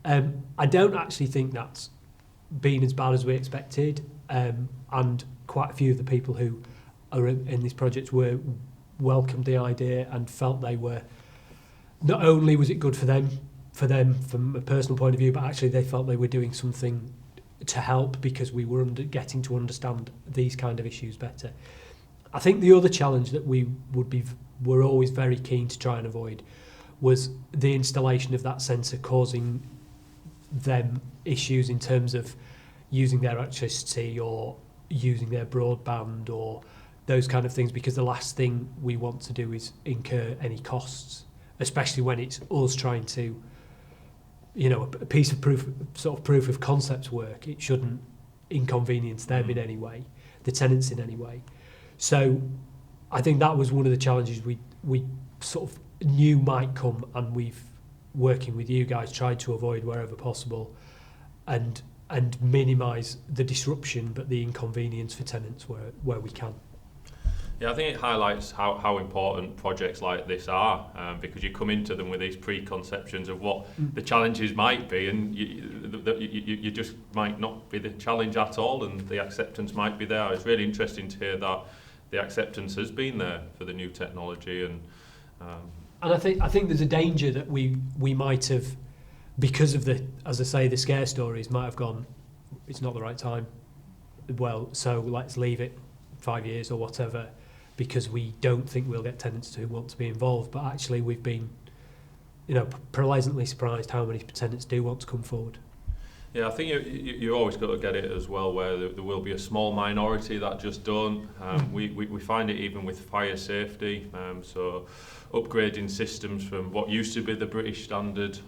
I don't actually think that's been as bad as we expected, and quite a few of the people who are in these projects welcomed the idea and felt they were, not only was it good for them from a personal point of view, but actually they felt they were doing something to help because we were getting to understand these kind of issues better. I think the other challenge that we're always very keen to try and avoid was the installation of that sensor causing them issues in terms of using their electricity or using their broadband or those kind of things, because the last thing we want to do is incur any costs, especially when it's us trying to, a piece of proof of concept work. It shouldn't inconvenience them in any way, the tenants in any way. So I think that was one of the challenges we sort of knew might come, and we've, working with you guys, tried to avoid wherever possible and minimise the disruption but the inconvenience for tenants where we can. Yeah, I think it highlights how important projects like this are, because you come into them with these preconceptions of what the challenges might be, and you just might not be the challenge at all, and the acceptance might be there. It's really interesting to hear that the acceptance has been there for the new technology, and I think there's a danger that we might have, because of the scare stories, might have gone, it's not the right time. Well, so let's leave it 5 years or whatever, because we don't think we'll get tenants who want to be involved. But actually we've been, pleasantly surprised how many tenants do want to come forward. Yeah, I think you always got to get it as well, where there will be a small minority that just don't. We find it even with fire safety, so upgrading systems from what used to be the British standard,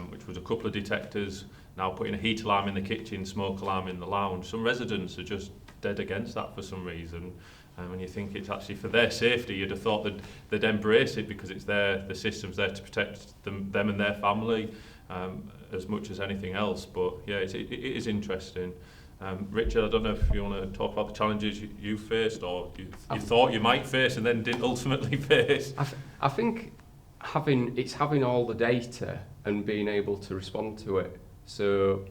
which was a couple of detectors, now putting a heat alarm in the kitchen, smoke alarm in the lounge. Some residents are just dead against that for some reason. When you think it's actually for their safety, you'd have thought they'd embrace it because it's the system's there to protect them and their family as much as anything else. But yeah, it is interesting. Richard, I don't know if you want to talk about the challenges you faced or you thought you might face and then didn't ultimately face. I think having all the data and being able to respond to it, so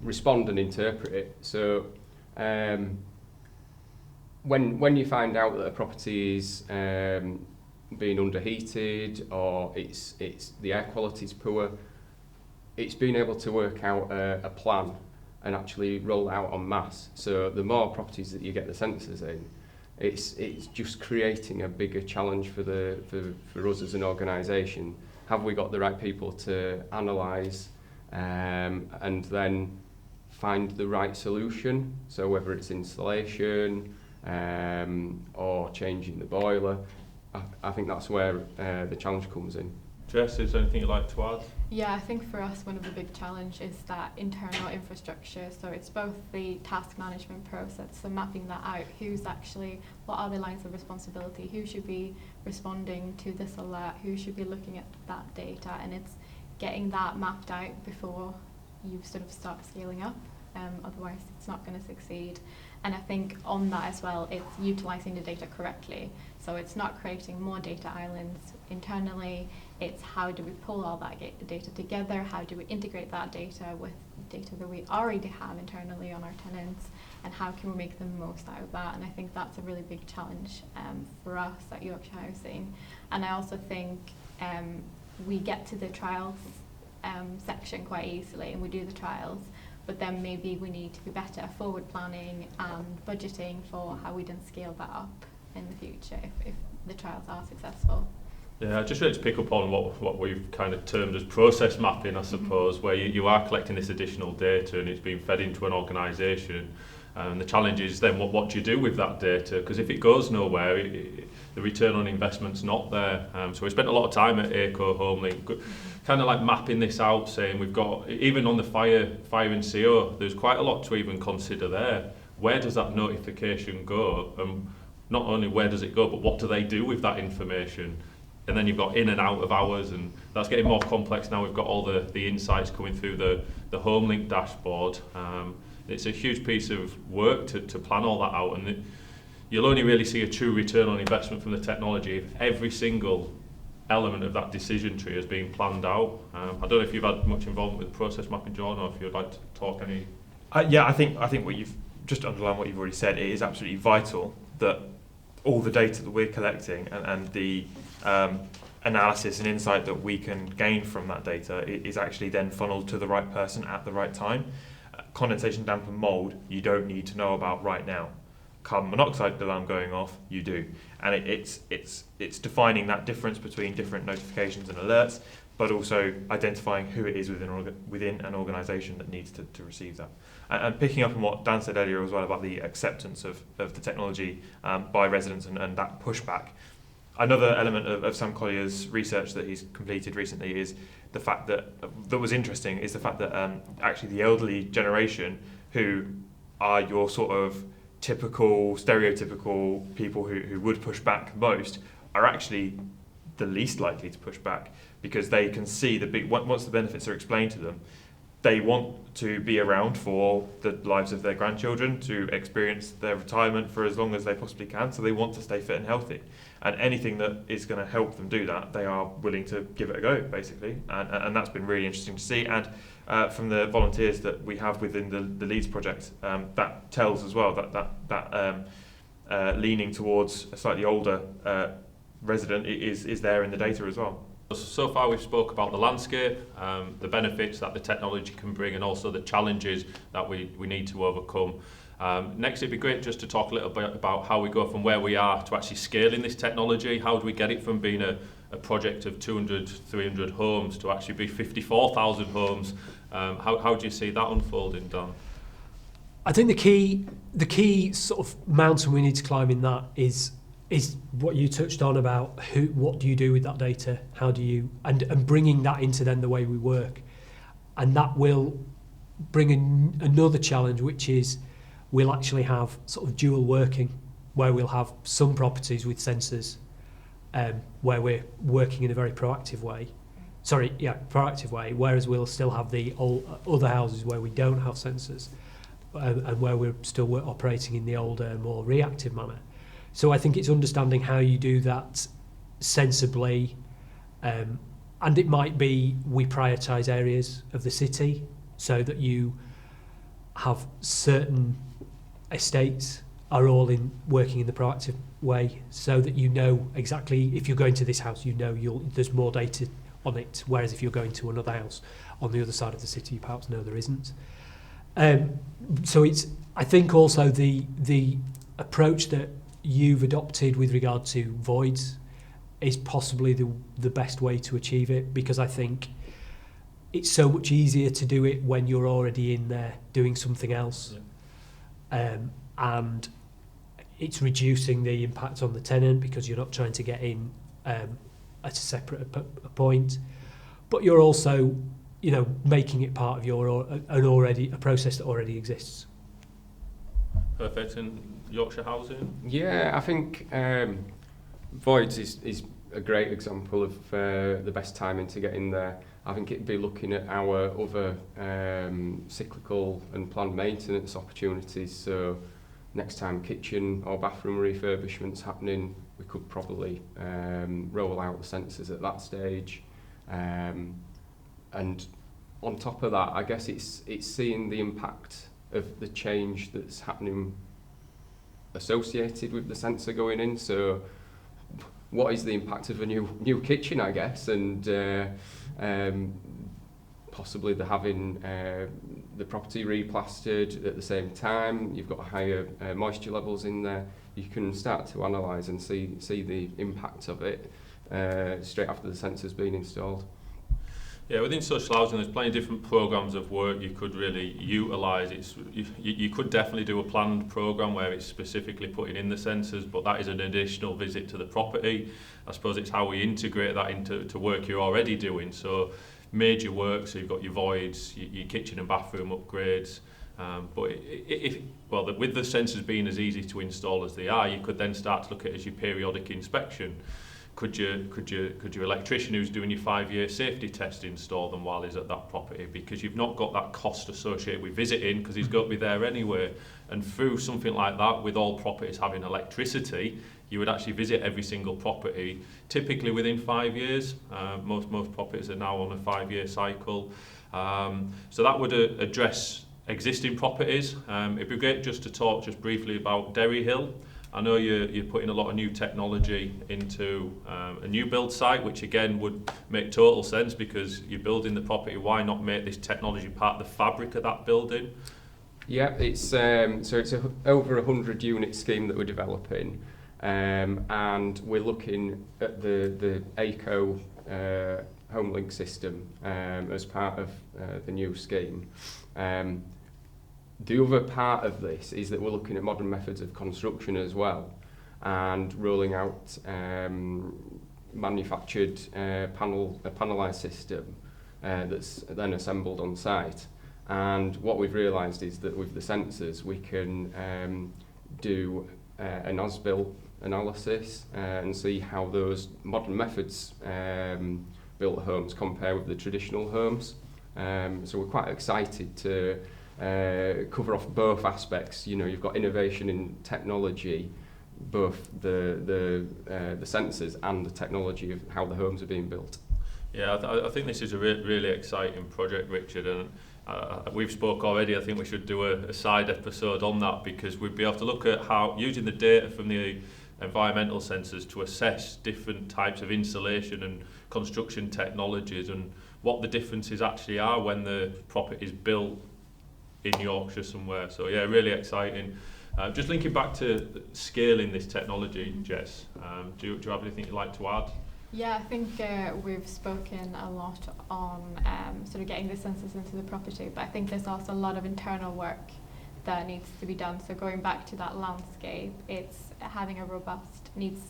respond and interpret it. So when you find out that a property is being underheated or it's the air quality is poor, it's being able to work out a plan and actually roll out en masse. So the more properties that you get the sensors in, it's just creating a bigger challenge for us as an organisation. Have we got the right people to analyse and then find the right solution? So whether it's installation or changing the boiler, I think that's where the challenge comes in. Jess, is there anything you'd like to add? Yeah, I think for us one of the big challenges is that internal infrastructure. So it's both the task management process, so mapping that out, what are the lines of responsibility, who should be responding to this alert, who should be looking at that data, and getting that mapped out before you sort of start scaling up. Otherwise, it's not going to succeed. And I think on that as well, it's utilising the data correctly. So it's not creating more data islands internally. It's how do we pull all that data together? How do we integrate that data with data that we already have internally on our tenants? And how can we make the most out of that? And I think that's a really big challenge for us at Yorkshire Housing. And I also think we get to the trials section quite easily, and we do the trials. But then maybe we need to be better at forward planning and budgeting for how we then scale that up in the future if the trials are successful. Yeah, just really to pick up on what we've kind of termed as process mapping, I suppose, where you are collecting this additional data and it's being fed into an organisation. And the challenge is then what do you do with that data? Because if it goes nowhere, the return on investment's not there. So we spent a lot of time at AICO, HomeLINK, kind of like mapping this out, saying we've got, even on the fire and CO, there's quite a lot to even consider there. Where does that notification go? Not only where does it go, but what do they do with that information? And then you've got in and out of hours, and that's getting more complex now. We've got all the insights coming through the HomeLINK dashboard. It's a huge piece of work to plan all that out, and you'll only really see a true return on investment from the technology if every single element of that decision tree is being planned out. I don't know if you've had much involvement with process mapping, John, or if you'd like to talk any. Yeah, I think what you've just underlined what you've already said. It is absolutely vital that all the data that we're collecting and the analysis and insight that we can gain from that data is actually then funneled to the right person at the right time. Condensation, damp and mould, you don't need to know about right now. Carbon monoxide alarm going off, you do. And it's defining that difference between different notifications and alerts, but also identifying who it is within an organisation that needs to receive that. And picking up on what Dan said earlier as well about the acceptance of the technology by residents and that pushback. Another element of Sam Collier's research that he's completed recently is the fact that was interesting is the fact that actually the elderly generation, who are your sort of stereotypical people who would push back most, are actually the least likely to push back, because they can see once the benefits are explained to them, they want to be around for the lives of their grandchildren, to experience their retirement for as long as they possibly can, so they want to stay fit and healthy. And anything that is going to help them do that, they are willing to give it a go, basically. And that's been really interesting to see. And from the volunteers that we have within the Leeds project, that tells as well that leaning towards a slightly older resident is there in the data as well. So far we've spoke about the landscape, the benefits that the technology can bring, and also the challenges that we need to overcome. Next, it'd be great just to talk a little bit about how we go from where we are to actually scaling this technology. How do we get it from being a project of 200, 300 homes to actually be 54,000 homes? How do you see that unfolding, Dan? I think the key sort of mountain we need to climb in that is what you touched on about what do you do with that data? How do you and bringing that into then the way we work, and that will bring another challenge, which is we'll actually have sort of dual working, where we'll have some properties with sensors, where we're working in a very proactive way. Whereas we'll still have the other houses where we don't have sensors, and where we're still operating in the older, more reactive manner. So I think it's understanding how you do that sensibly, and it might be we prioritise areas of the city so that you have certain estates are all working in the proactive way, so that you know exactly if you're going to this house, there's more data on it, whereas if you're going to another house on the other side of the city, you perhaps know there isn't. So I think also the approach that you've adopted with regard to voids is possibly the best way to achieve it, because I think it's so much easier to do it when you're already in there doing something else. Yeah. And it's reducing the impact on the tenant because you're not trying to get in at a separate point, but you're also, making it part of a process that already exists. Perfect. And Yorkshire Housing? Yeah, I think voids is a great example of the best timing to get in there. I think it'd be looking at our other cyclical and planned maintenance opportunities. So next time kitchen or bathroom refurbishment's happening, we could probably roll out the sensors at that stage. And on top of that, I guess it's seeing the impact of the change that's happening associated with the sensor going in. So what is the impact of a new kitchen, I guess, and possibly the having the property replastered at the same time. You've got higher moisture levels in there. You can start to analyse and see the impact of it straight after the sensor's been installed. Yeah, within social housing, there's plenty of different programmes of work you could really utilise. You could definitely do a planned programme where it's specifically putting in the sensors, but that is an additional visit to the property. I suppose it's how we integrate that into work you're already doing. So major work, so you've got your voids, your kitchen and bathroom upgrades. But with the sensors being as easy to install as they are, you could then start to look at it as your periodic inspection. Could your electrician who's doing your 5-year safety test install them while he's at that property? Because you've not got that cost associated with visiting, because he's got to be there anyway. And through something like that, with all properties having electricity, you would actually visit every single property, typically within 5 years. Most properties are now on a 5-year cycle. So that would address existing properties. It'd be great just to talk just briefly about Derry Hill. I know you're putting a lot of new technology into a new build site, which again would make total sense because you're building the property. Why not make this technology part of the fabric of that building? Yeah, it's over 100 unit scheme that we're developing, and we're looking at the AICO HomeLINK system as part of the new scheme. The other part of this is that we're looking at modern methods of construction as well, and rolling out manufactured panelised system that's then assembled on site. And what we've realised is that with the sensors we can do an as-built analysis and see how those modern methods built homes compare with the traditional homes. So we're quite excited to cover off both aspects. You know, you've got innovation in technology, both the sensors and the technology of how the homes are being built. Yeah, I think this is a really exciting project, Richard, and we've spoke already. I think we should do a side episode on that, because we'd be able to look at how using the data from the environmental sensors to assess different types of insulation and construction technologies and what the differences actually are when the property is built in Yorkshire somewhere. So yeah, really exciting. Just linking back to scaling this technology, Jess, do you have anything you'd like to add? Yeah, I think we've spoken a lot on sort of getting the sensors into the property, but I think there's also a lot of internal work that needs to be done. So going back to that landscape, it's having a robust needs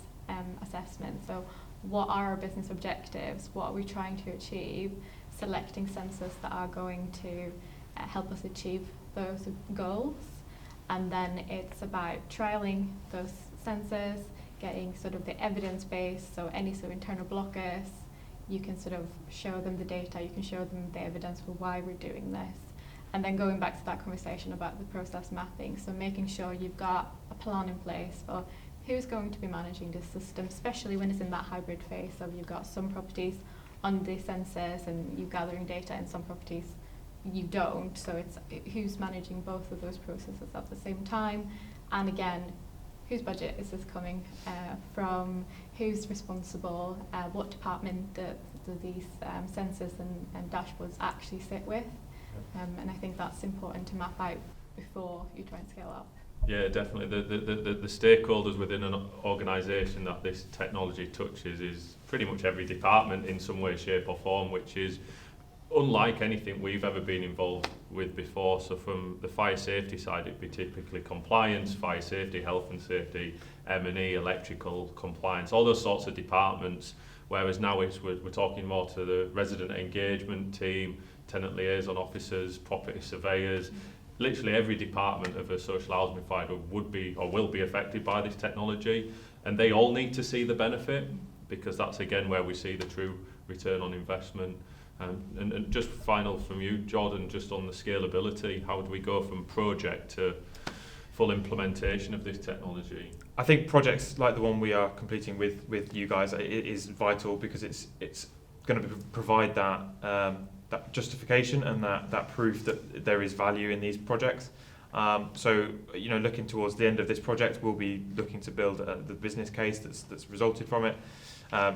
assessment. So what are our business objectives? What are we trying to achieve? Selecting sensors that are going to help us achieve those goals. And then it's about trialling those sensors, getting sort of the evidence base, so any sort of internal blockers, you can sort of show them the data, you can show them the evidence for why we're doing this. And then going back to that conversation about the process mapping, so making sure you've got a plan in place for who's going to be managing this system, especially when it's in that hybrid phase. So you've got some properties on the sensors and you're gathering data, and some properties you don't. So it's who's managing both of those processes at the same time. And again, whose budget is this coming from, who's responsible, what department do these sensors and dashboards actually sit with. And I think that's important to map out before you try and scale up. Yeah, definitely. The stakeholders within an organisation that this technology touches is pretty much every department in some way, shape or form, which is unlike anything we've ever been involved with before. So from the fire safety side, it'd be typically compliance, fire safety, health and safety, M&E, electrical, compliance, all those sorts of departments, whereas now we're talking more to the resident engagement team, tenant liaison officers, property surveyors. Literally every department of a social housing provider would be or will be affected by this technology, and they all need to see the benefit, because that's again where we see the true return on investment. And just final from you, Jordan, just on the scalability, how do we go from project to full implementation of this technology? I think projects like the one we are completing with you guys is vital, because it's going to provide that justification and that proof that there is value in these projects. So, you know, looking towards the end of this project, we'll be looking to build the business case that's resulted from it.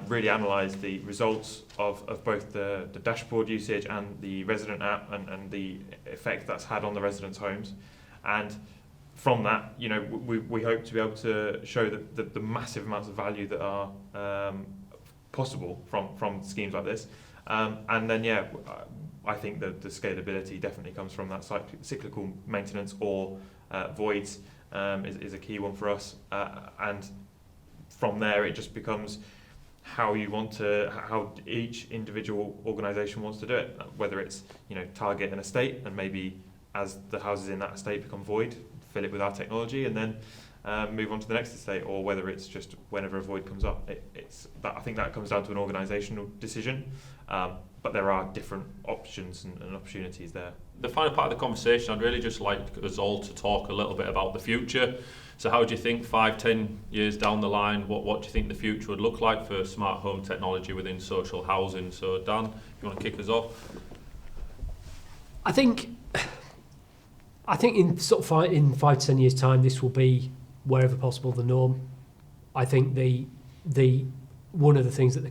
Really analyse the results of both the dashboard usage and the resident app, and the effect that's had on the residents' homes. And from that, you know, we hope to be able to show that the massive amounts of value that are possible from schemes like this. And then, yeah, I think that the scalability definitely comes from that cyclical maintenance or voids is a key one for us. And from there, it just becomes how each individual organisation wants to do it. Whether it's, you know, target an estate, and maybe as the houses in that estate become void, fill it with our technology, and then move on to the next estate, or whether it's just whenever a void comes up. I think that comes down to an organisational decision, but there are different options and opportunities there. The final part of the conversation, I'd really just like us all to talk a little bit about the future. So how do you think 5-10 years down the line, what do you think the future would look like for smart home technology within social housing? So Dan, if you want to kick us off. I think in sort of in 5 to 10 years' time, this will be, wherever possible, the norm. I think the one of the things that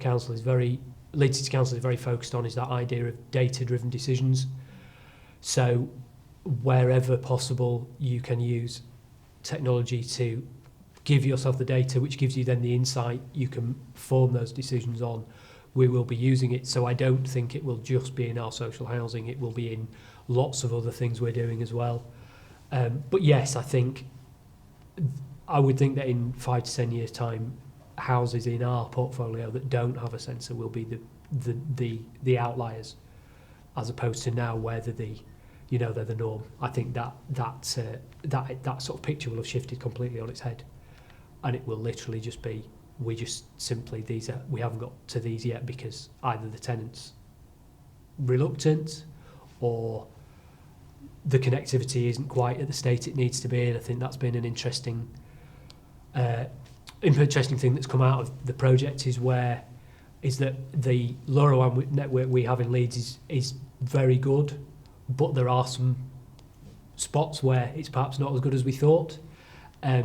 Leeds City Council is very focused on is that idea of data-driven decisions. So wherever possible, you can use technology to give yourself the data, which gives you then the insight you can form those decisions on. We will be using it, so I don't think it will just be in our social housing. It will be in lots of other things we're doing as well. But yes, I would think that in 5 to 10 years' time, houses in our portfolio that don't have a sensor will be the outliers, as opposed to now where they're the norm. I think that sort of picture will have shifted completely on its head, and it will literally just be, we haven't got to these yet because either the tenant's reluctant or the connectivity isn't quite at the state it needs to be. And I think that's been an interesting thing that's come out of the project is that the LoRaWAN network we have in Leeds is very good, but there are some spots where it's perhaps not as good as we thought.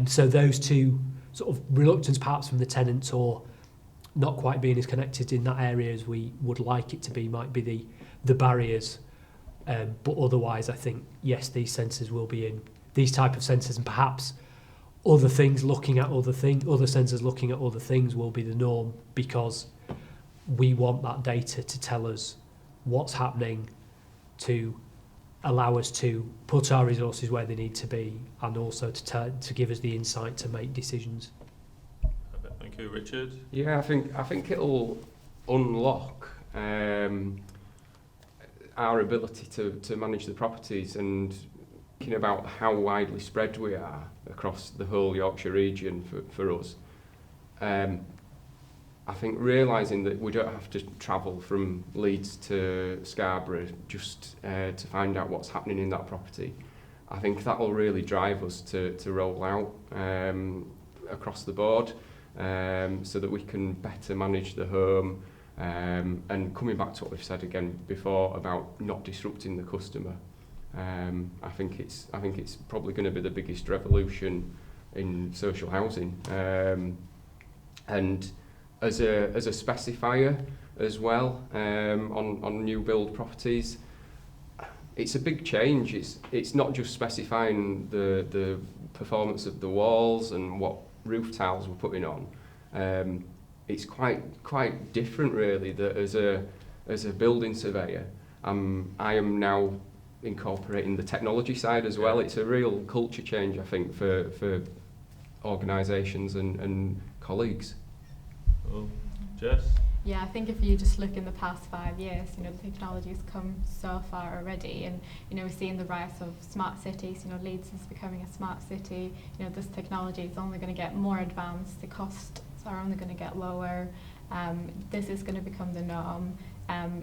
So those two sort of reluctance perhaps from the tenants, or not quite being as connected in that area as we would like it to be, might be the barriers. But otherwise, I think, yes, these sensors will be in, these type of sensors, and perhaps other sensors looking at other things will be the norm, because we want that data to tell us what's happening, to allow us to put our resources where they need to be, and also to give us the insight to make decisions. Thank you, Richard. Yeah, I think it'll unlock our ability to manage the properties, and thinking about how widely spread we are across the whole Yorkshire region for us. I think realising that we don't have to travel from Leeds to Scarborough just to find out what's happening in that property, I think that will really drive us to roll out across the board, so that we can better manage the home. And coming back to what we've said again before about not disrupting the customer, I think it's probably going to be the biggest revolution in social housing. And as a specifier as well, on new build properties, it's a big change. It's not just specifying the performance of the walls and what roof tiles we're putting on. It's quite different, really, that as a building surveyor, I am now incorporating the technology side as well. It's a real culture change, I think, for organisations and colleagues. Well, Jess? Yeah, I think if you just look in the past 5 years, the technology has come so far already, and we're seeing the rise of smart cities. Leeds is becoming a smart city. This technology is only going to get more advanced. The costs are only going to get lower. This is going to become the norm.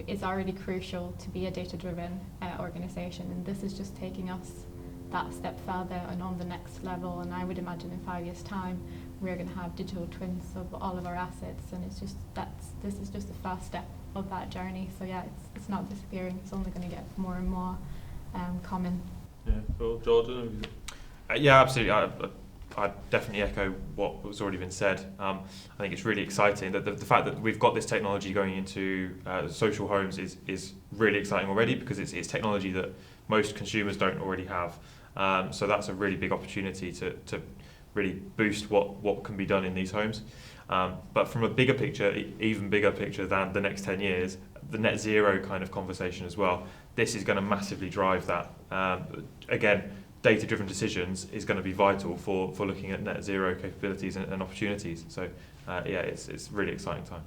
is already crucial to be a data-driven organisation, and this is just taking us that step further and on the next level. And I would imagine in 5 years' time we're going to have digital twins of all of our assets, and this is just the first step of that journey. So yeah, it's not disappearing, it's only going to get more and more common. Yeah, cool. Jordan? Yeah, absolutely. I definitely echo what was already been said. I think it's really exciting that the fact that we've got this technology going into social homes is really exciting already, because it's technology that most consumers don't already have. So that's a really big opportunity to really boost what can be done in these homes. But from a bigger picture, even bigger picture than the next 10 years, the net zero kind of conversation as well, this is going to massively drive that. Again, data-driven decisions is going to be vital for looking at net zero capabilities and opportunities. So yeah, it's a really exciting time.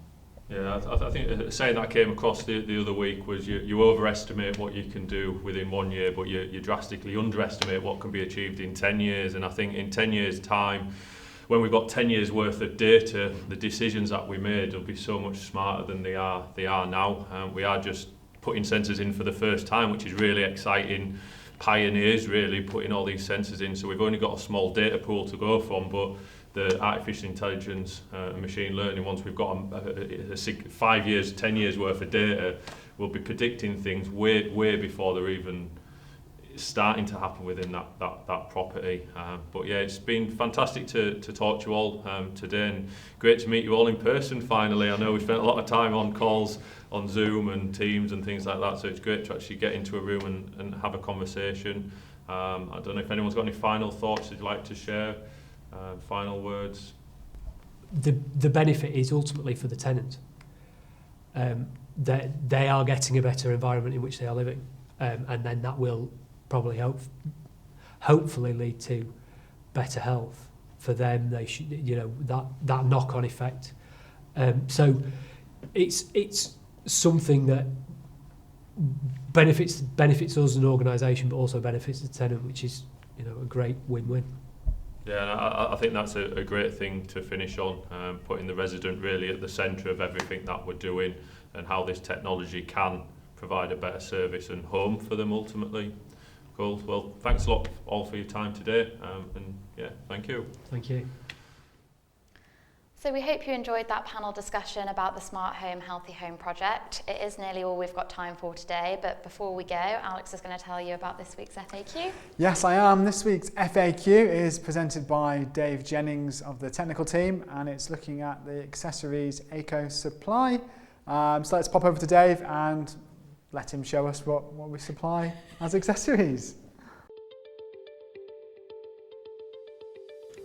Yeah, I think saying that came across the other week was you overestimate what you can do within 1 year, but you drastically underestimate what can be achieved in 10 years. And I think in 10 years' time, when we've got 10 years worth of data, the decisions that we made will be so much smarter than they are now. We are just putting sensors in for the first time, which is really exciting. Pioneers really putting all these sensors in, so we've only got a small data pool to go from, but the artificial intelligence and machine learning, once we've got a 5 years, 10 years worth of data, we'll be predicting things way before they're even starting to happen within that property. But yeah, it's been fantastic to talk to you all today, and great to meet you all in person finally. I know we spent a lot of time on calls on Zoom and Teams and things like that, so it's great to actually get into a room and have a conversation. I don't know if anyone's got any final thoughts they'd like to share, final words. The benefit is ultimately for the tenant. They are getting a better environment in which they are living, and then that will probably hopefully lead to better health for them. They should, that knock-on effect. So it's something that benefits us as an organisation, but also benefits the tenant, which is a great win-win. Yeah, and I think that's a great thing to finish on, putting the resident really at the centre of everything that we're doing, and how this technology can provide a better service and home for them ultimately. Cool. Well, thanks a lot all for your time today, and yeah, thank you. Thank you. So we hope you enjoyed that panel discussion about the Smart Home Healthy Home project. It is nearly all we've got time for today, but before we go, Alex is going to tell you about this week's FAQ. Yes, I am. This week's FAQ is presented by Dave Jennings of the technical team, and it's looking at the accessories Aico supply. So let's pop over to Dave and let him show us what we supply as accessories.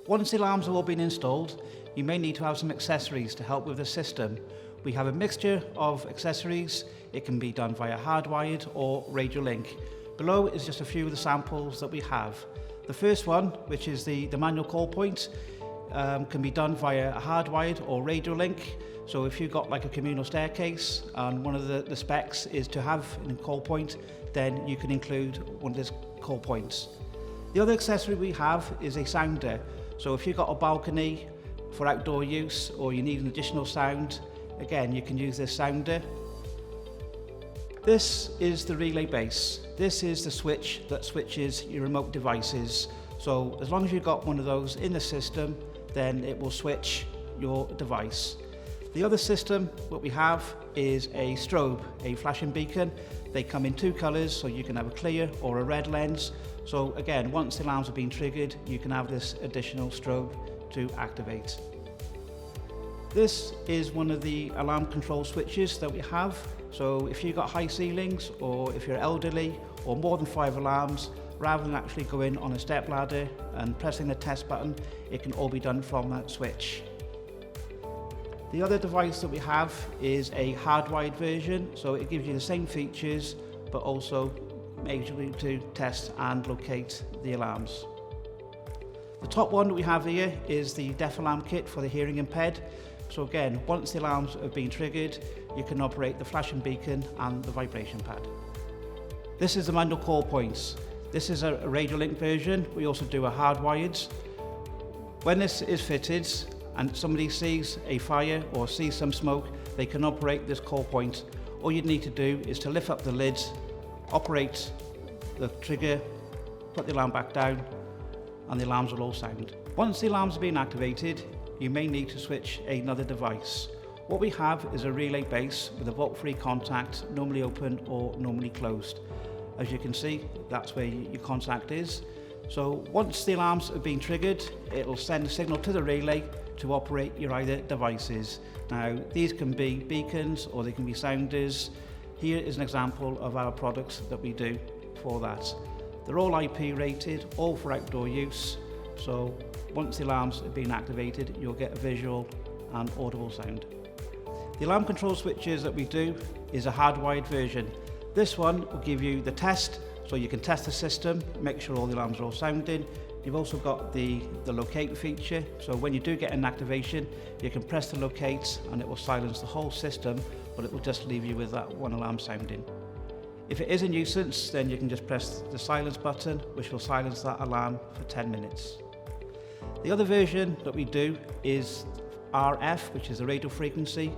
Once the alarms have all been installed, you may need to have some accessories to help with the system. We have a mixture of accessories. It can be done via hardwired or radio link. Below is just a few of the samples that we have. The first one, which is the manual call point, can be done via a hardwired or radio link. So if you've got like a communal staircase and one of the specs is to have a call point, then you can include one of these call points. The other accessory we have is a sounder. So if you've got a balcony for outdoor use, or you need an additional sound, again, you can use this sounder. This is the relay base. This is the switch that switches your remote devices. So as long as you've got one of those in the system, then it will switch your device. The other system that we have is a strobe, a flashing beacon. They come in two colours, so you can have a clear or a red lens. So again, once the alarms have been triggered, you can have this additional strobe to activate. This is one of the alarm control switches that we have. So if you've got high ceilings, or if you're elderly, or more than 5 alarms, rather than actually going on a step ladder and pressing the test button, it can all be done from that switch. The other device that we have is a hardwired version, so it gives you the same features, but also makes you to test and locate the alarms. The top one that we have here is the deaf alarm kit for the hearing impaired. So again, once the alarms have been triggered, you can operate the flashing beacon and the vibration pad. This is the manual call points. This is a radio link version. We also do a hardwired. When this is fitted and somebody sees a fire or sees some smoke, they can operate this call point all you'd need to do is to lift up the lid, operate the trigger, put the alarm back down, and the alarms will all sound. Once the alarms have been activated, you may need to switch another device. What we have is a relay base with a volt-free contact, normally open or normally closed. As you can see, that's where your contact is. So once the alarms have been triggered, it'll send a signal to the relay to operate your either devices. Now, these can be beacons or they can be sounders. Here is an example of our products that we do for that. They're all IP rated, all for outdoor use. So once the alarms have been activated, you'll get a visual and audible sound. The alarm control switches that we do is a hardwired version. This one will give you the test, so you can test the system, make sure all the alarms are all sounding. You've also got the locate feature, so when you do get an activation, you can press the locate and it will silence the whole system, but it will just leave you with that one alarm sounding. If it is a nuisance, then you can just press the silence button, which will silence that alarm for 10 minutes. The other version that we do is RF, which is the radio frequency.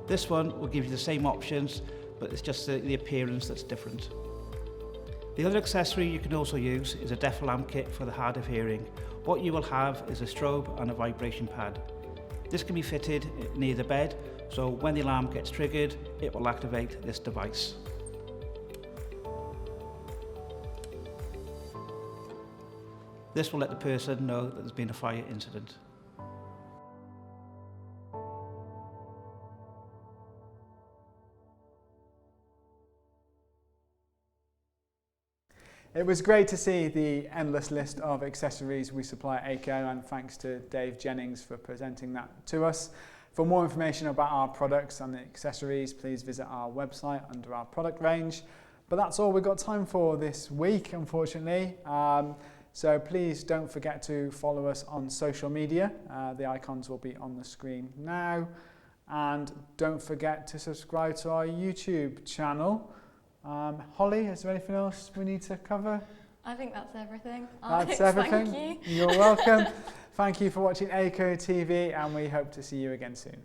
This one will give you the same options, but it's just the appearance that's different. The other accessory you can also use is a deaf alarm kit for the hard of hearing. What you will have is a strobe and a vibration pad. This can be fitted near the bed, so when the alarm gets triggered, it will activate this device. This will let the person know that there's been a fire incident. It was great to see the endless list of accessories we supply at AICO, and thanks to Dave Jennings for presenting that to us. For more information about our products and the accessories, please visit our website under our product range. But that's all we've got time for this week, unfortunately. So please don't forget to follow us on social media. The icons will be on the screen now. And don't forget to subscribe to our YouTube channel. Holly, is there anything else we need to cover? I think that's everything. That's Alex, everything. Thank you. You're welcome. Thank you for watching AICO TV, and we hope to see you again soon.